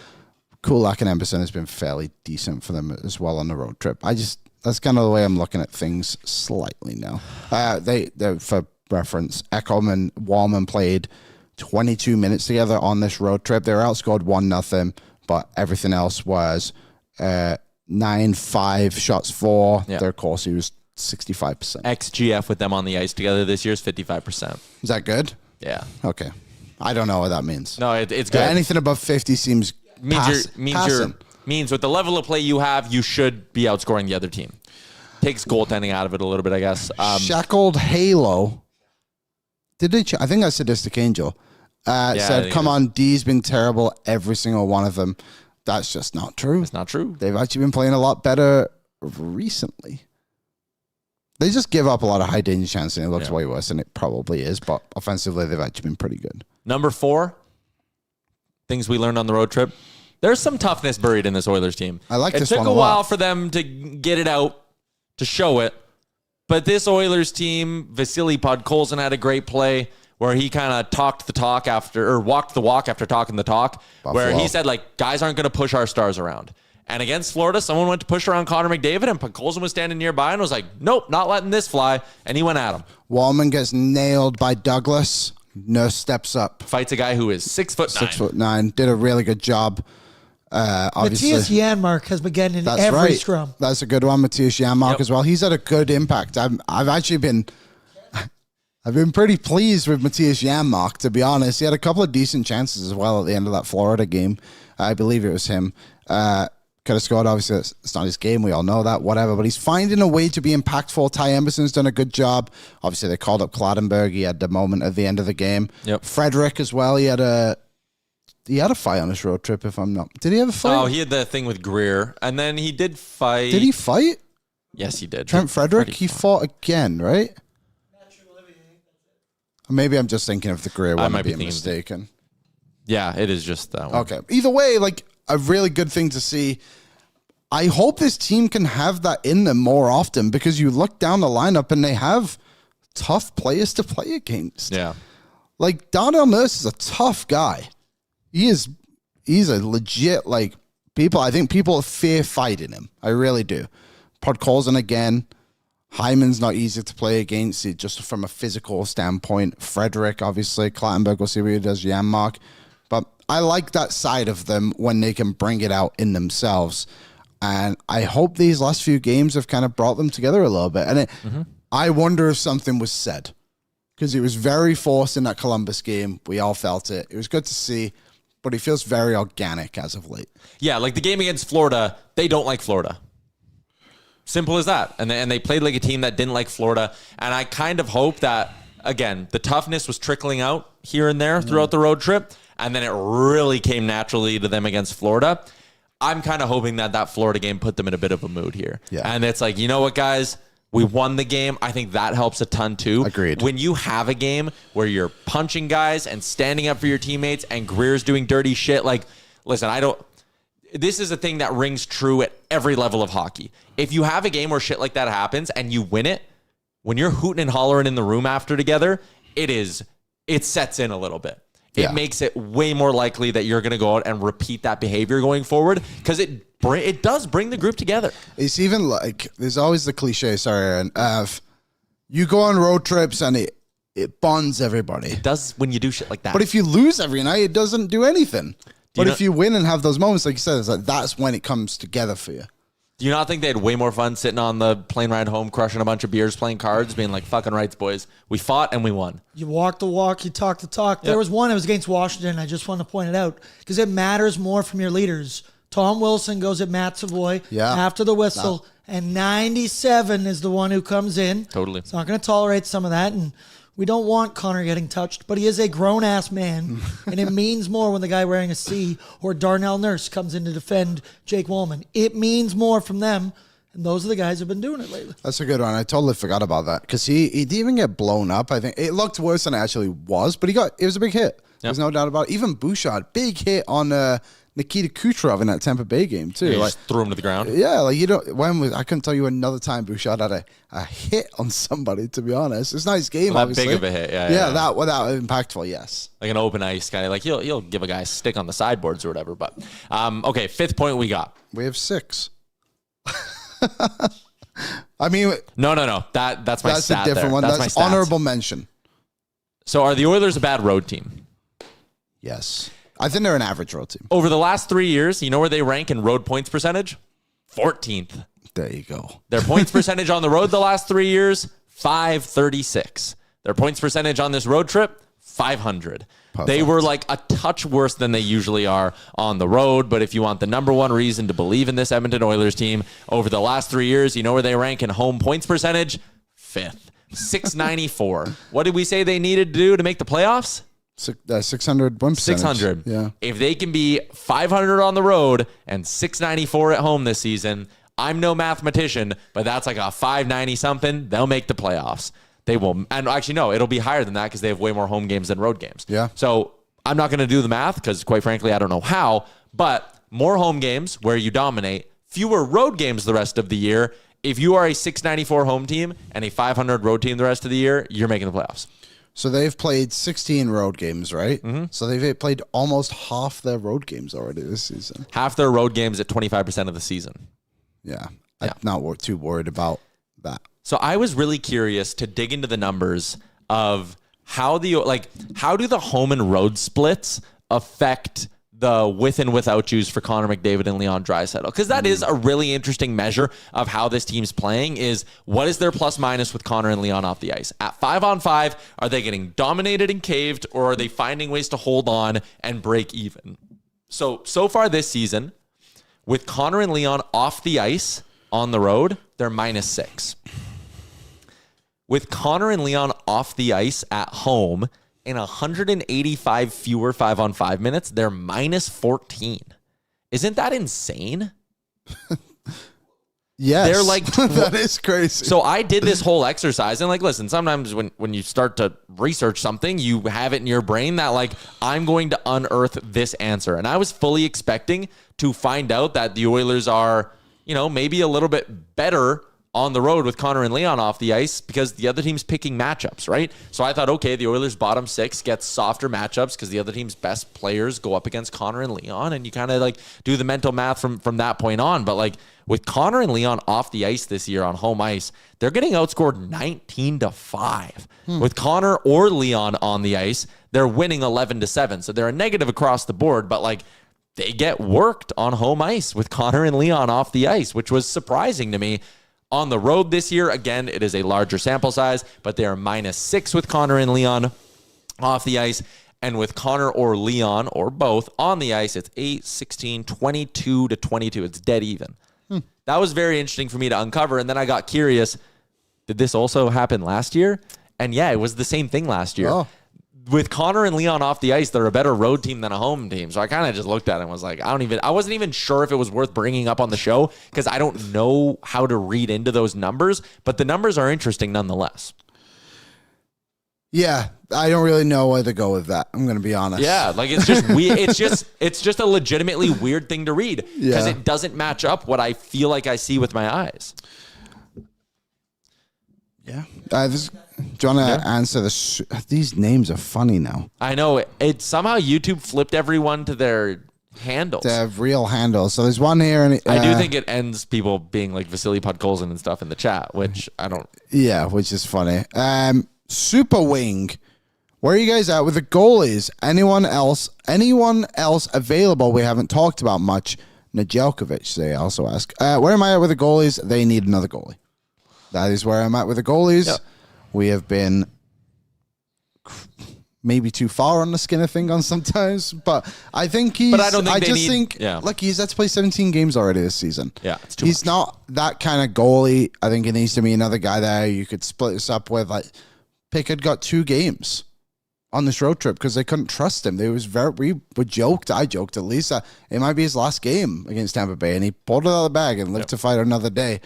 Kulak and Emberson has been fairly decent for them as well on the road trip. That's kind of the way I'm looking at things slightly now. They for reference, Ekholm and Warman played 22 minutes together on this road trip. They were outscored 1-0, but everything else was 9-5 shots for. Yeah. Their Corsi was 65%. XGF with them on the ice together this year is 55%. Is that good? Yeah. Okay. I don't know what that means. No, it's good. Anything above 50 seems means with the level of play you have, you should be outscoring the other team. Takes goaltending out of it a little bit, I guess. Shackled Halo. Did they? I think that's Sadistic Angel. Said, "Come on, D's been terrible. Every single one of them." That's just not true. It's not true. They've actually been playing a lot better recently. They just give up a lot of high danger chances, and it looks way worse than it probably is. But offensively, they've actually been pretty good. Number 4, things we learned on the road trip. There's some toughness buried in this Oilers team. I like this one a lot. It took a while for them to get it out, to show it. But this Oilers team, Vasily Podkolzin had a great play where he kind of walked the walk after talking the talk, where he said, like, guys aren't going to push our stars around. And against Florida, someone went to push around Connor McDavid, and Podkolzin was standing nearby and was like, nope, not letting this fly. And he went at him. Wallman gets nailed by Douglas. Nurse steps up. Fights a guy who is 6'9". 6'9". Did a really good job. Mattias Janmark has been getting in every scrum. That's a good one, Mattias Janmark as well. He's had a good impact. I've actually been pretty pleased with Mattias Janmark, to be honest. He had a couple of decent chances as well at the end of that Florida game. I believe it was him. Could have scored. Obviously, it's not his game. We all know that. Whatever. But he's finding a way to be impactful. Ty Emberson's done a good job. Obviously, they called up Clattenburg. He had the moment at the end of the game. Yep. Frederic as well. He had a fight on this road trip, if I'm not. Did he have a fight? Oh, he had the thing with Greer. And then he did fight. Did he fight? Yes, he did. Trent Frederic? He fought again, right? Maybe I'm just thinking of the Greer one. I might be mistaken. Yeah, it is just that one. Okay. Either way, like, a really good thing to see. I hope this team can have that in them more often, because you look down the lineup and they have tough players to play against. Yeah. Like, Darnell Nurse is a tough guy. He's a legit, like, I think people fear fighting him. I really do. Podkolzin again. Hyman's not easy to play against, just from a physical standpoint. Frederic, obviously. Clattenburg, we'll see what he does. Janmark. But I like that side of them when they can bring it out in themselves. And I hope these last few games have kind of brought them together a little bit. And I wonder if something was said, because it was very forced in that Columbus game. We all felt it. It was good to see, but it feels very organic as of late. Yeah, like the game against Florida, they don't like Florida. Simple as that. And they played like a team that didn't like Florida. And I kind of hope that, again, the toughness was trickling out here and there throughout the road trip. And then it really came naturally to them against Florida. I'm kind of hoping that Florida game put them in a bit of a mood here. Yeah. And it's like, you know what, guys? We won the game. I think that helps a ton too. Agreed. When you have a game where you're punching guys and standing up for your teammates and Greer's doing dirty shit, like, listen, this is a thing that rings true at every level of hockey. If you have a game where shit like that happens and you win it, when you're hooting and hollering in the room after together, it sets in a little bit. It makes it way more likely that you're going to go out and repeat that behavior going forward because it does bring the group together. It's even like, there's always the cliche, sorry, Aaron, you go on road trips and it bonds everybody. It does when you do shit like that. But if you lose every night, it doesn't do anything. But if you win and have those moments, like you said, it's like that's when it comes together for you. Do you not think they had way more fun sitting on the plane ride home, crushing a bunch of beers, playing cards, being like, fucking rights, boys. We fought and we won. You walk the walk, you talk the talk. Yep. There was one that was against Washington. I just want to point it out because it matters more from your leaders. Tom Wilson goes at Matt Savoy after the whistle, and 97 is the one who comes in. Totally. It's not going to tolerate some of that, and we don't want Connor getting touched, but he is a grown-ass man, and it means more when the guy wearing a C or Darnell Nurse comes in to defend Jake Wollman. It means more from them, and those are the guys who have been doing it lately. That's a good one. I totally forgot about that because he didn't even get blown up. I think it looked worse than it actually was, but it was a big hit. Yep. There's no doubt about it. Even Bouchard, big hit on Nikita Kucherov in that Tampa Bay game too. Yeah, like, just threw him to the ground. Yeah, like I couldn't tell you another time Bouchard had a hit on somebody. To be honest, it's not his game. Well, that obviously. big of a hit, that impactful. Yes, like an open ice guy. Like you'll give a guy a stick on the sideboards or whatever. But okay, 5th point we got. We have 6. I mean, no. That's my stat a different there. one. That's my honorable mention. So are the Oilers a bad road team? Yes. I think they're an average road team. Over the last 3 years, you know where they rank in road points percentage? 14th. There you go. Their points percentage on the road the last 3 years, 536. Their points percentage on this road trip, 500. Perfect. They were like a touch worse than they usually are on the road. But if you want the number one reason to believe in this Edmonton Oilers team, over the last 3 years, you know where they rank in home points percentage? 5th. 694. What did we say they needed to do to make the playoffs? 600 win percentage. 600. Yeah. If they can be 500 on the road and 694 at home this season, I'm no mathematician, but that's like a 590 something. They'll make the playoffs. They will. And actually, no, it'll be higher than that because they have way more home games than road games. Yeah. So I'm not going to do the math because, quite frankly, I don't know how, but more home games where you dominate, fewer road games the rest of the year. If you are a 694 home team and a 500 road team the rest of the year, you're making the playoffs. So they've played 16 road games, right? Mm-hmm. So they've played almost half their road games already this season. Half their road games at 25% of the season. Yeah. I'm not too worried about that. So I was really curious to dig into the numbers of how do the home and road splits affect the with and without yous for Connor McDavid and Leon Draisaitl, because that is a really interesting measure of how this team's playing. Is what is their plus minus with Connor and Leon off the ice at 5-on-5? Are they getting dominated and caved, or are they finding ways to hold on and break even? So far this season, with Connor and Leon off the ice on the road, they're -6. With Connor and Leon off the ice at home, in 185 fewer 5-on-5 minutes, they're -14. Isn't that insane? Yes. They're like that is crazy. So I did this whole exercise, and like, listen, sometimes when you start to research something, you have it in your brain that like, I'm going to unearth this answer. And I was fully expecting to find out that the Oilers are, maybe a little bit better on the road with Connor and Leon off the ice because the other team's picking matchups, right? So I thought, okay, the Oilers' bottom 6 gets softer matchups because the other team's best players go up against Connor and Leon, and you kind of like do the mental math from that point on. But like with Connor and Leon off the ice this year on home ice, they're getting outscored 19-5. With Connor or Leon on the ice, they're winning 11-7. So they're a negative across the board, but like they get worked on home ice with Connor and Leon off the ice, which was surprising to me. On the road this year, again, it is a larger sample size, but they are -6 with Connor and Leon off the ice. And with Connor or Leon, or both, on the ice, it's 8, 16, 22-22. It's dead even. That was very interesting for me to uncover. And then I got curious, did this also happen last year? And yeah, it was the same thing last year. Oh. with Connor and Leon off the ice, they're a better road team than a home team. So I kind of just looked at it and was like, I wasn't even sure if it was worth bringing up on the show because I don't know how to read into those numbers, but the numbers are interesting nonetheless. Yeah, I don't really know where to go with that. I'm going to be honest. Yeah, like it's just weird. It's just a legitimately weird thing to read because it doesn't match up what I feel like I see with my eyes. Yeah. Do you want to answer this? These names are funny now. I know. It somehow YouTube flipped everyone to their handles. Their real handles. So there's one here. And I do think it ends people being like Vasily Podkolzin and stuff in the chat, which I don't. Yeah, which is funny. Super Wing. Where are you guys at with the goalies? Anyone else available we haven't talked about much? Nedeljkovic, they also ask. Where am I at with the goalies? They need another goalie. That is where I'm at with the goalies. Yep. We have been maybe too far on the Skinner thing on sometimes, but I think he's. But I don't think look, he's had to play 17 games already this season. Yeah, it's too he's much. Not that kind of goalie. I think it needs to be another guy there you could split this up with. Like Pickard got 2 games on this road trip because they couldn't trust him. I joked at least it might be his last game against Tampa Bay, and he pulled it out of the bag and lived to fight another day.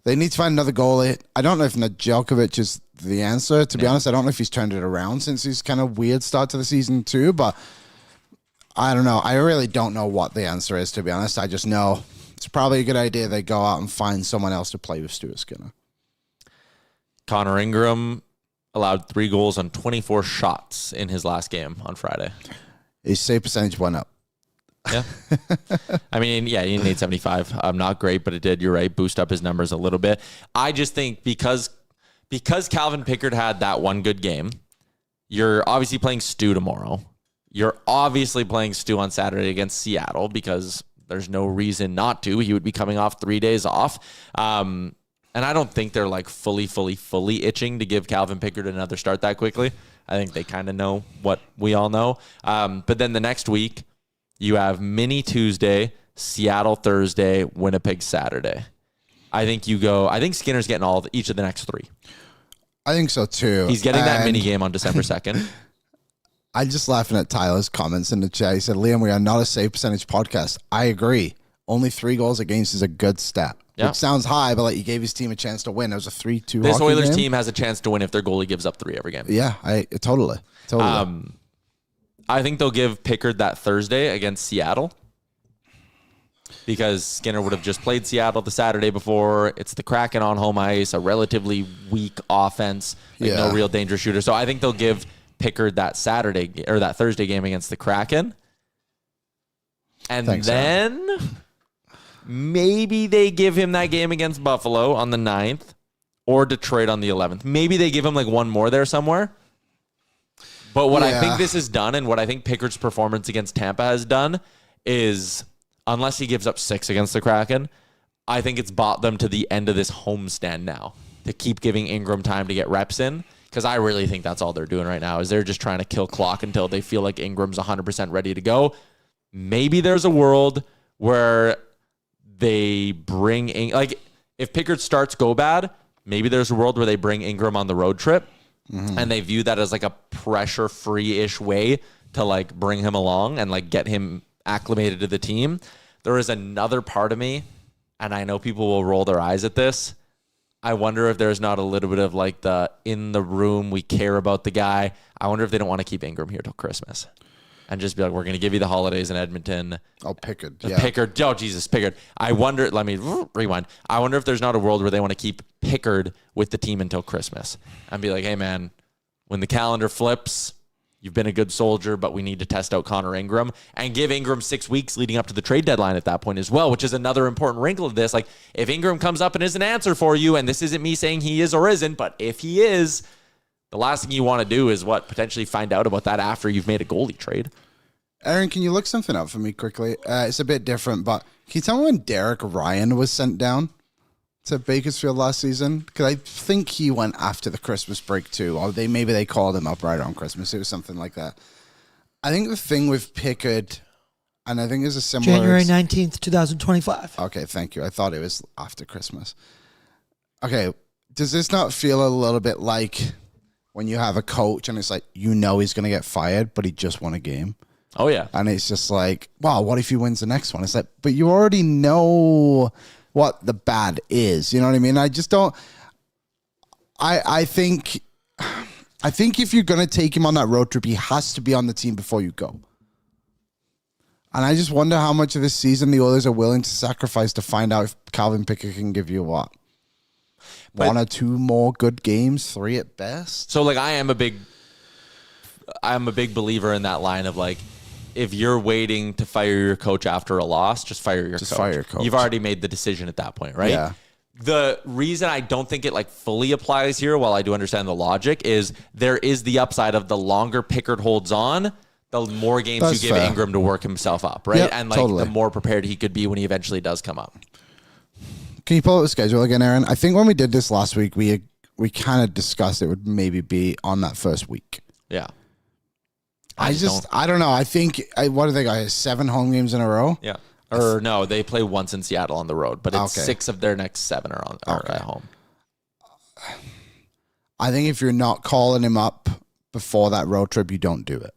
They need to find another goalie. I don't know if Nedeljkovic is the answer. To be honest, I don't know if he's turned it around since his kind of weird start to the season too, but I don't know. I really don't know what the answer is, to be honest. I just know it's probably a good idea they go out and find someone else to play with Stuart Skinner. Connor Ingram allowed 3 goals on 24 shots in his last game on Friday. His save percentage went up. Yeah. I mean, yeah, he needs 75. Not great, but it did, you're right, boost up his numbers a little bit. I just think because Calvin Pickard had that one good game, you're obviously playing Stu tomorrow. You're obviously playing Stu on Saturday against Seattle because there's no reason not to. He would be coming off 3 days off. And I don't think they're like fully itching to give Calvin Pickard another start that quickly. I think they kind of know what we all know. But then the next week, you have Mini Tuesday, Seattle Thursday, Winnipeg Saturday. I think Skinner's getting each of the next 3. I think so too. He's getting that mini game on December 2nd. I'm just laughing at Tyler's comments in the chat. He said, Liam, we are not a save percentage podcast. I agree. Only 3 goals against is a good stat. Yep. Which sounds high, but like he gave his team a chance to win. It was a 3-2 This Oilers game. team has a chance to win if their goalie gives up 3 every game. Yeah, totally. I think they'll give Pickard that Thursday against Seattle because Skinner would have just played Seattle the Saturday before. It's the Kraken on home ice, a relatively weak offense, no real danger shooter. So I think they'll give Pickard that Saturday or that Thursday game against the Kraken. And then maybe they give him that game against Buffalo on the 9th or Detroit on the 11th. Maybe they give him like one more there somewhere. But what I think this has done and what I think Pickard's performance against Tampa has done is, unless he gives up 6 against the Kraken, I think it's bought them to the end of this homestand now to keep giving Ingram time to get reps in, because I really think that's all they're doing right now is they're just trying to kill clock until they feel like Ingram's 100% ready to go. Maybe there's a world where they bring if Pickard starts go bad, maybe there's a world where they bring Ingram on the road trip. Mm-hmm. And they view that as like a pressure-free-ish way to like bring him along and like get him acclimated to the team. There is another part of me, and I know people will roll their eyes at this. I wonder if there's not a little bit of like the in the room, we care about the guy. I wonder if they don't want to keep Ingram here till Christmas and just be like, we're going to give you the holidays in Edmonton. Oh, Pickard. Pickard. Oh, Jesus, Pickard. I wonder, let me rewind. I wonder if there's not a world where they want to keep Pickard with the team until Christmas and be like, hey, man, when the calendar flips, you've been a good soldier, but we need to test out Connor Ingram and give Ingram 6 weeks leading up to the trade deadline at that point as well, which is another important wrinkle of this. Like, if Ingram comes up and is an answer for you, and this isn't me saying he is or isn't, but if he is, the last thing you want to do is potentially find out about that after you've made a goalie trade. Aaron, can you look something up for me quickly? It's a bit different, but can you tell me when Derek Ryan was sent down to Bakersfield last season? Because I think he went after the Christmas break too, or maybe they called him up right on Christmas. It was something like that. I think the thing with Pickard, and I think there's a similar... January 19th, 2025. Okay, thank you. I thought it was after Christmas. Okay, does this not feel a little bit like when you have a coach and it's like, you know, he's going to get fired, but he just won a game. Oh, yeah. And it's just like, wow, what if he wins the next one? It's like, but you already know what the bad is. You know what I mean? I just don't. I think if you're going to take him on that road trip, he has to be on the team before you go. And I just wonder how much of this season the Oilers are willing to sacrifice to find out if Calvin Pickett can give you what? One or two more good games, 3 at best. So like I'm a big believer in that line of like, if you're waiting to fire your coach after a loss, just fire your coach. Fire your coach. You've already made the decision at that point, right? Yeah. The reason I don't think it like fully applies here, while I do understand the logic, is there is the upside of the longer Pickard holds on, the more games That's you give fair. Ingram to work himself up, right? Yep, and like totally. the more prepared he could be when he eventually does come up. Can you pull up the schedule again, Aaron? I think when we did this last week, we kind of discussed it would maybe be on that first week. Yeah. I don't know. I think, what do they got? 7 home games in a row? Yeah. Or no, they play once in Seattle on the road, but it's Okay. 6 of their next 7 are at home. I think if you're not calling him up before that road trip, you don't do it.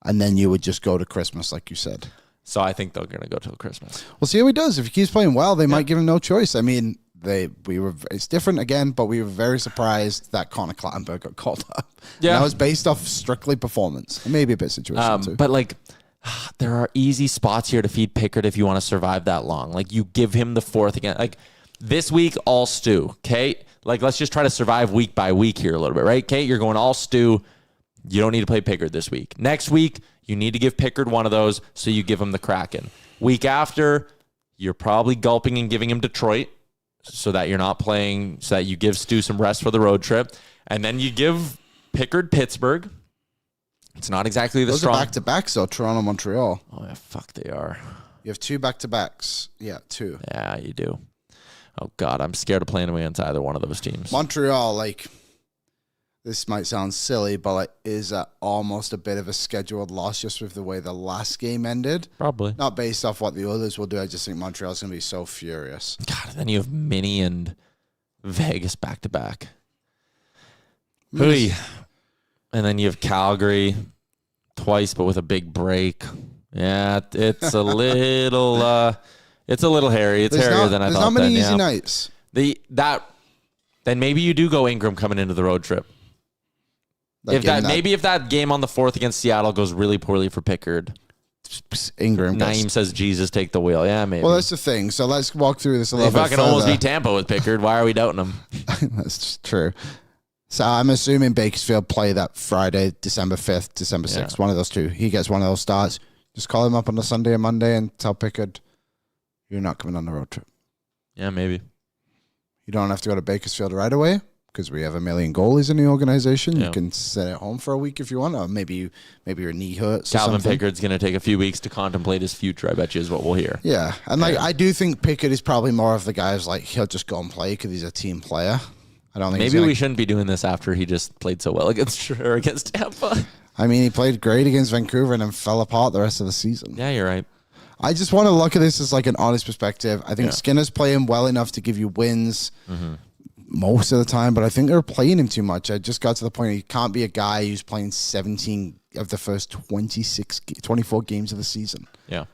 And then you would just go to Christmas, like you said. So I think they're going to go till Christmas. We'll see how he does. If he keeps playing well, they might give him no choice. I mean, it's different again, but we were very surprised that Connor Clattenburg got called up. Yeah. And that was based off strictly performance. And maybe a bit situational too. But like, there are easy spots here to feed Pickard if you want to survive that long. Like you give him the 4th again. Like this week, all stew. Okay, like let's just try to survive week by week here a little bit, right? Kate, you're going all stew. You don't need to play Pickard this week. Next week, you need to give Pickard one of those, so you give him the Kraken. Week after, you're probably gulping and giving him Detroit, so that you're not playing, so that you give Stu some rest for the road trip. And then you give Pickard Pittsburgh. It's not exactly the Those strong. are back-to-backs, though, Toronto, Montreal. Oh, yeah, fuck, they are. You have 2 back-to-backs. Yeah, 2. Yeah, you do. Oh, God, I'm scared of playing against either one of those teams. Montreal, like, this might sound silly, but like, is almost a bit of a scheduled loss just with the way the last game ended. Probably. Not based off what the Oilers will do. I just think Montreal's going to be so furious. God, then you have Minnie and Vegas back-to-back. Hooey. And then you have Calgary twice, but with a big break. Yeah, it's a little hairy. It's hairier than I thought. There's not many easy yeah. nights. Then maybe you do go Ingram coming into the road trip. If that game on the 4th against Seattle goes really poorly for Pickard, Ingram. Naeem says, Jesus, take the wheel. Yeah, maybe. Well, that's the thing. So let's walk through this a little They bit fucking further. almost beat Tampa with Pickard. Why are we doubting them? That's just true. So I'm assuming Bakersfield play that Friday, December 5th, December 6th. Yeah. One of those two. He gets one of those starts. Just call him up on a Sunday or Monday and tell Pickard, you're not coming on the road trip. Yeah, maybe. You don't have to go to Bakersfield right away because we have a million goalies in the organization. Yeah. You can sit at home for a week if you want. Or maybe your knee hurts. Calvin or something. Pickard's going to take a few weeks to contemplate his future, I bet you is what we'll hear. Yeah. And I do think Pickard is probably more of the guy who's like, he'll just go and play because he's a team player. I don't think Maybe we shouldn't be doing this after he just played so well against Tampa. I mean, he played great against Vancouver and then fell apart the rest of the season. Yeah, you're right. I just want to look at this as like an honest perspective. I think Skinner's playing well enough to give you wins most of the time, but I think they're playing him too much. I just got to the point he can't be a guy who's playing 17 of the first 24 games of the season. Yeah.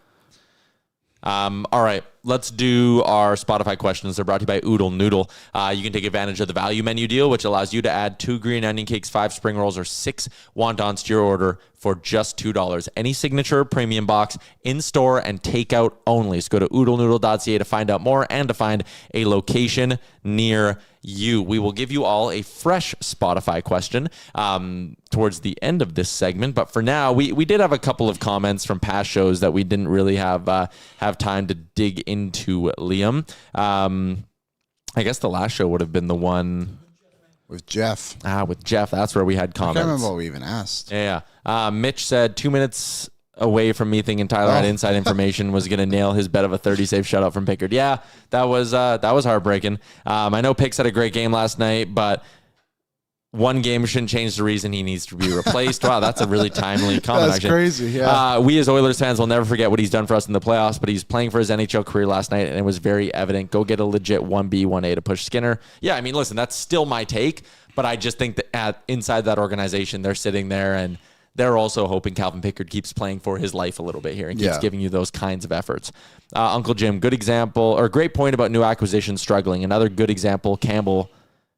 All right, let's do our Spotify questions. They're brought to you by Oodle Noodle. You can take advantage of the value menu deal, which allows you to add 2 green onion cakes, 5 spring rolls, or 6 wontons to your order for just $2. Any signature premium box, in-store, and takeout only. So go to oodlenoodle.ca to find out more and to find a location near you. We will give you all a fresh Spotify question towards the end of this segment. But for now, we did have a couple of comments from past shows that we didn't really have time to dig into, Liam. I guess the last show would have been the one With Jeff. with Jeff. That's where we had I comments. can't remember what we even asked. Yeah. Mitch said 2 minutes away from me thinking Tyler had inside information, was going to nail his bet of a 30-save shutout from Pickard. Yeah, that was heartbreaking. I know Picks had a great game last night, but one game shouldn't change the reason he needs to be replaced. Wow, that's a really timely comment. That's crazy, yeah. We as Oilers fans will never forget what he's done for us in the playoffs, but he's playing for his NHL career last night, and it was very evident. Go get a legit 1B, 1A to push Skinner. Yeah, I mean, listen, that's still my take, But I just think that inside that organization, they're sitting there and they're also hoping Calvin Pickard keeps playing for his life a little bit here and keeps giving you those kinds of efforts. Uncle Jim, good example, or great point about new acquisitions struggling. Another good example, Campbell,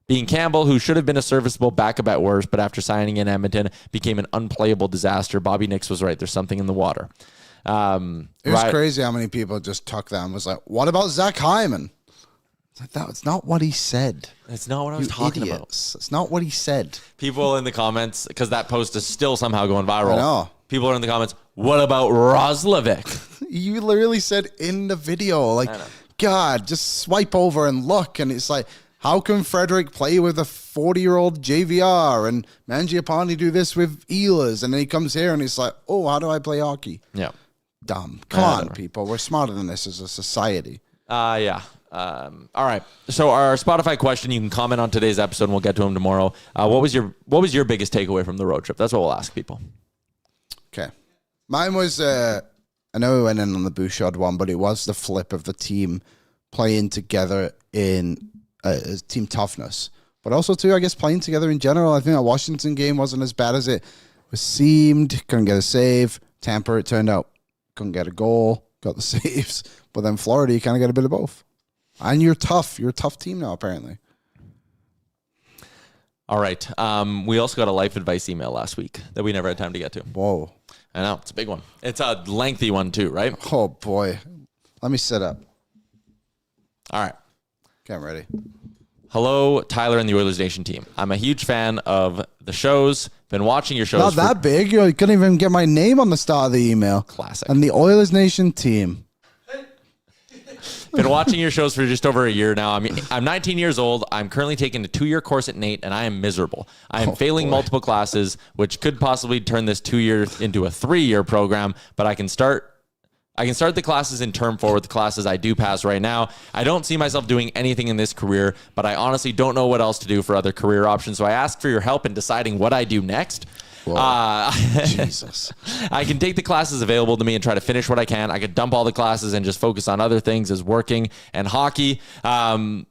who should have been a serviceable backup at worst, but after signing in Edmonton, became an unplayable disaster. Bobby Nix was right. There's something in the water. It was crazy how many people just took that and was like, what about Zach Hyman? It's like, that's not what he said. It's not what I was talking about. It's not what he said. People in the comments, because that post is still somehow going viral. I know. People are in the comments, what about Roslovic? You literally said in the video, like, God, just swipe over and look. And it's like, how can Frederic play with a 40-year-old JVR and Mangiapane do this with Ehlers? And then he comes here and he's like, oh, how do I play hockey? Yeah. Dumb. Come on, people. We're smarter than this as a society. Yeah. All right. So our Spotify question, you can comment on today's episode and we'll get to them tomorrow. What was your biggest takeaway from the road trip? That's what we'll ask people. Okay. Mine was, I know we went in on the Bouchard one, but it was the flip of the team playing together in team toughness. But also, too, I guess playing together in general. I think that Washington game wasn't as bad as it was seemed. Couldn't get a save. Tampa, it turned out, couldn't get a goal. Got the saves. But then Florida, you kind of get a bit of both. And you're tough. You're a tough team now, apparently. All right. We also got a life advice email last week that we never had time to get to. Whoa. I know. It's a big one. It's a lengthy one, too, right? Oh, boy. Let me sit up. All right. Okay, I'm ready. Hello, Tyler and the Oilersnation team. I'm a huge fan of the shows. Been watching your shows. Not that big. You couldn't even get my name on the start of the email. Classic. And the Oilersnation team. Been watching your shows for just over a year now. I'm 19 years old. I'm currently taking a 2-year course at NAIT, and I am miserable. I am failing multiple classes, which could possibly turn this 2 years into a 3-year program, but I can start the classes in term 4 with the classes I do pass right now. I don't see myself doing anything in this career, but I honestly don't know what else to do for other career options, so I ask for your help in deciding what I do next. Jesus. I can take the classes available to me and try to finish what I can. I could dump all the classes and just focus on other things as working and hockey. My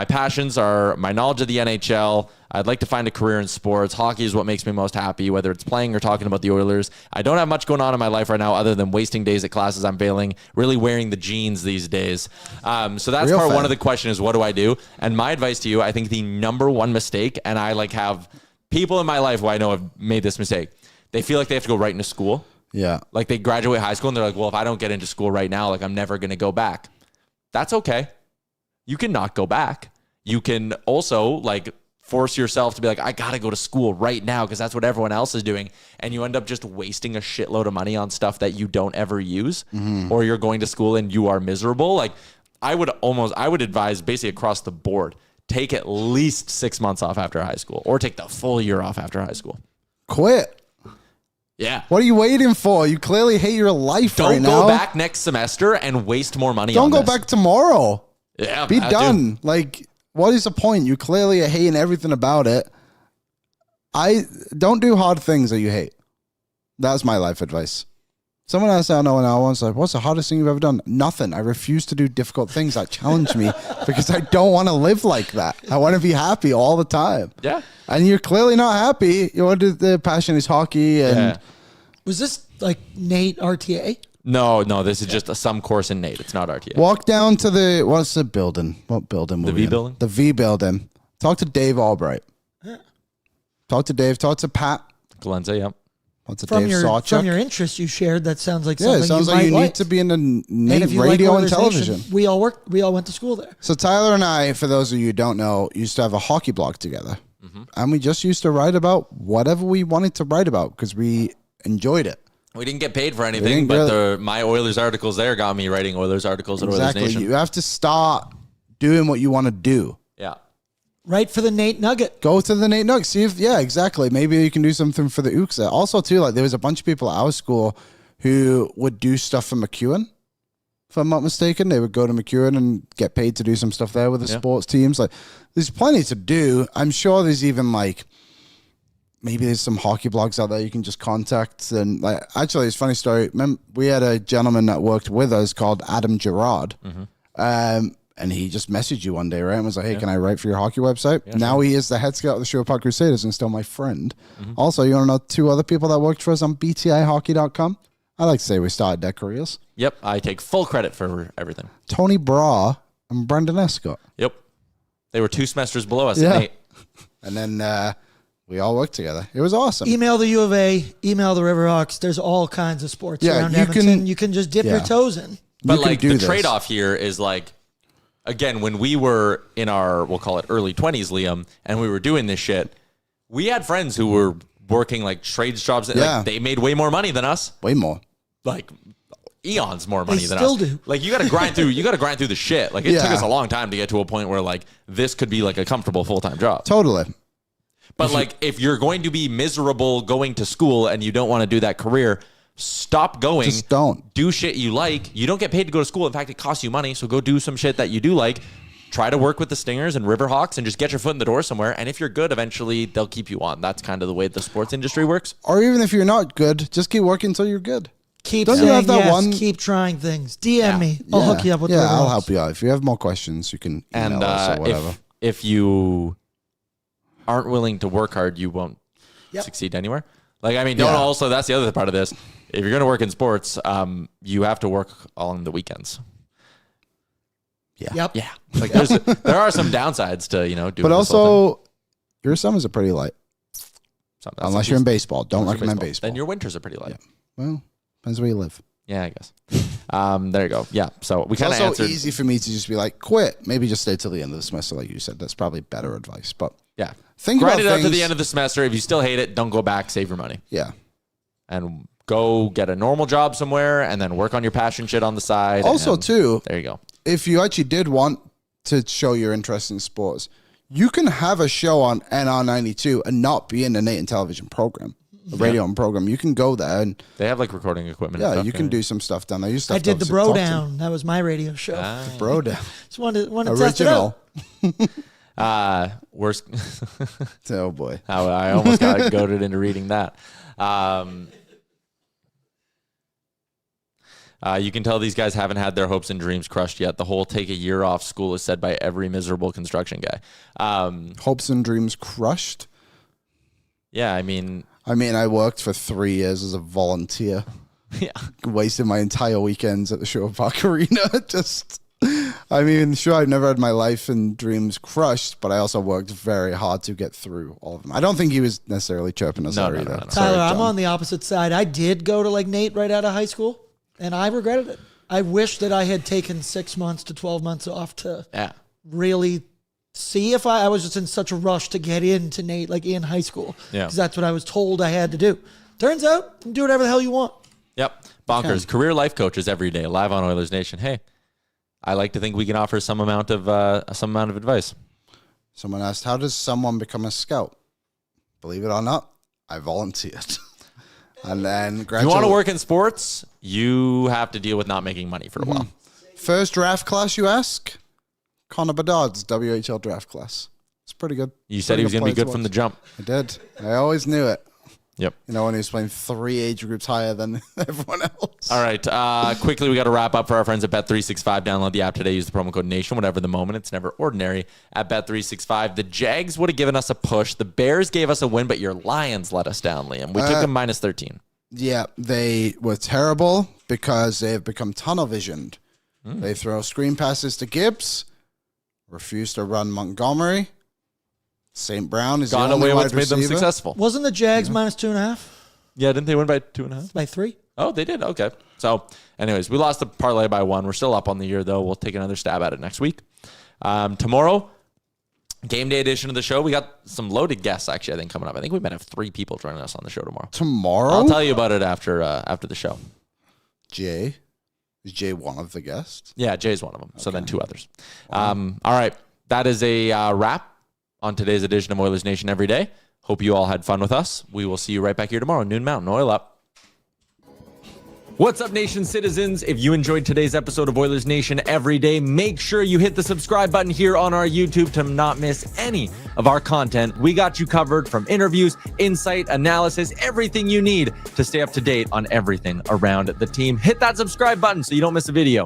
passions are my knowledge of the NHL. I'd like to find a career in sports. Hockey is what makes me most happy, whether it's playing or talking about the Oilers. I don't have much going on in my life right now other than wasting days at classes I'm failing, really wearing the jeans these days. So that's part one of the question is, what do I do? And my advice to you, I think the number one mistake, and I have people in my life who I know have made this mistake. They feel like they have to go right into school. Yeah. Like they graduate high school and they're like, well, if I don't get into school right now, I'm never going to go back. That's okay. You can not go back. You can also force yourself to be like, I got to go to school right now because that's what everyone else is doing. And you end up just wasting a shitload of money on stuff that you don't ever use, or you're going to school and you are miserable. I would advise basically across the board, take at least 6 months off after high school or take the full year off after high school. Quit. Yeah. What are you waiting for? You clearly hate your life right now. Don't go back next semester and waste more money on this. Don't go back tomorrow. Yeah. Be done. What is the point? You clearly are hating everything about it. I don't do hard things that you hate. That's my life advice. Someone else I know and I was like, what's the hardest thing you've ever done? Nothing. I refuse to do difficult things that challenge me because I don't want to live like that. I want to be happy all the time. Yeah. And you're clearly not happy. You want to do the passion is hockey. And Was this NAIT RTA? No, this is just some course in NAIT. It's not RTA. Walk down to what's the building? What building? The V building? The V building. Talk to Dave Albright. Talk to Dave. Talk to Pat. Galenza, yep. From your interest you shared, that sounds like something it sounds you like might you need to be in the NAIT radio and television. We all went to school there. So Tyler and I, for those of you who don't know, used to have a hockey blog together. And we just used to write about whatever we wanted to write about because we enjoyed it. We didn't get paid for anything, but my Oilers articles there got me writing Oilers articles at Oilers Nation. You have to start doing what you want to do. Yeah. Right for the NAIT Nugget. Go to the NAIT Nugget. See if, exactly. Maybe you can do something for the Ooks. Also, too, there was a bunch of people at our school who would do stuff for McEwen. If I'm not mistaken, they would go to McEwen and get paid to do some stuff there with the sports teams. There's plenty to do. I'm sure there's even maybe there's some hockey blogs out there you can just contact. And actually, it's a funny story. Remember, we had a gentleman that worked with us called Adam Gerard. And he just messaged you one day, right? And was like, hey, can I write for your hockey website? Yeah, now sure. he is the head scout of the Stuart Park Crusaders and still my friend. Also, you want to know 2 other people that worked for us on btihockey.com? I like to say we started their careers. Yep, I take full credit for everything. Tony Bra and Brendan Escott. Yep. They were 2 semesters below us. Yeah. At Nate. And then we all worked together. It was awesome. Email the U of A, email the Riverhawks. There's all kinds of sports around Edmonton. You can just dip your toes in. But You like can do the this. trade-off here is like, again, when we were in our, we'll call it early 20s, Liam, and we were doing this shit, we had friends who were working like trades jobs. Yeah. Like, they made way more money than us. Way more. Like eons more money than still us. do. Like you got to grind through. You got to grind through the shit. Like it took Yeah. us a long time to get to a point where like this could be like a comfortable full-time job. Totally. But like if you're going to be miserable going to school and you don't want to do that career, stop going. Just don't. Do shit you like. You don't get paid to go to school. In fact, it costs you money. So go do some shit that you do like. Try to work with the Stingers and Riverhawks and just get your foot in the door somewhere. And if you're good, eventually they'll keep you on. That's kind of the way the sports industry works. Or even if you're not good, just keep working until you're good. Keep Don't you saying have that yes, one- keep trying things. DM me. I'll hook you up with Yeah, the I'll Riverhawks. help you out. If you have more questions, you can email And us or whatever. if you aren't willing to work hard, you won't succeed anywhere. Like, I mean, don't Yeah. also, that's the other part of this. If you're going to work in sports, you have to work on the weekends. Yep. Yeah. Like there are some downsides to, doing But this whole also, your summers are pretty light. thing. Unless you're in baseball. Don't unless you're recommend baseball. Then your winters are pretty light. Well, depends where you live. Yeah, I guess. There you go. Yeah. So we It's kind of also answered. easy for me to just be like, quit. Maybe just stay till the end of the semester, like you said. That's probably better advice. But Yeah. think Grind about it out to things- the end of the semester. If you still hate it, don't go back. Save your money. Yeah. And go get a normal job somewhere and then work on your passion shit on the side. Also, and too, there you go. if you actually did want to show your interest in sports, you can have a show on NR92 and not be in the Nate and television program, the radio and program. You can go there and They have like recording equipment. and yeah, stuff, you can do some stuff down there. You I did the Bro Down. That was my radio show. Bro down. Just wanted to test it out. Original. Worst. Oh boy. I almost got goaded into reading that. You can tell these guys haven't had their hopes and dreams crushed yet. The whole take a year off school is said by every miserable construction guy. Hopes and dreams crushed. Yeah, I mean, I worked for 3 years as a volunteer. yeah. Wasted my entire weekends at the Shore Park Arena. Sure, I've never had my life and dreams crushed, but I also worked very hard to get through all of them. I don't think he was necessarily chirping us out either. no. Sorry, Tyler, I'm John. on the opposite side. I did go to like Nate right out of high school, and I regretted it. I wish that I had taken 6 months to 12 months off to Yeah. really see if I was just in such a rush to get into Nate, like in high school. Yeah. Because that's what I was told I had to do. Turns out, you can do whatever the hell you want. Yep. Bonkers. Career life coaches every day, live on Oilers Nation. Hey, I like to think we can offer some amount of advice. Someone asked, how does someone become a scout? Believe it or not, I volunteered. And then If you want to work in sports, you have to deal with not making money for a while. First draft class, you ask? Connor Bedard's WHL draft class. It's pretty good. You said he was going to be player good from watch. the jump. I did. I always knew it. Yep. When he was playing 3 age groups higher than everyone else. All right. Quickly, we got to wrap up for our friends at Bet365. Download the app today. Use the promo code NATION. Whatever the moment, it's never ordinary at Bet365. The Jags would have given us a push. The Bears gave us a win, but your Lions let us down, Liam. We took them minus 13. Yeah, they were terrible because they have become tunnel visioned. They throw screen passes to Gibbs, refuse to run Montgomery. St. Brown is Gone the only away wide what's made them receiver. successful. Wasn't the Jags minus 2.5? Yeah, didn't they win by 2.5? By 3? Oh, they did. Okay. So, anyways, we lost the parlay by 1. We're still up on the year, though. We'll take another stab at it next week. Tomorrow, game day edition of the show. We got some loaded guests, actually, I think, coming up. I think we might have 3 people joining us on the show tomorrow. Tomorrow? I'll tell you about it after the show. Jay. Is Jay one of the guests? Yeah, Jay's one of them. So then 2 others. All right. That is a wrap on today's edition of Oilers Nation Every Day. Hope you all had fun with us. We will see you right back here tomorrow, noon Mountain. Oil up. What's up, Nation citizens? If you enjoyed today's episode of Oilers Nation Every Day, make sure you hit the subscribe button here on our YouTube to not miss any of our content. We got you covered from interviews, insight, analysis, everything you need to stay up to date on everything around the team. Hit that subscribe button so you don't miss a video.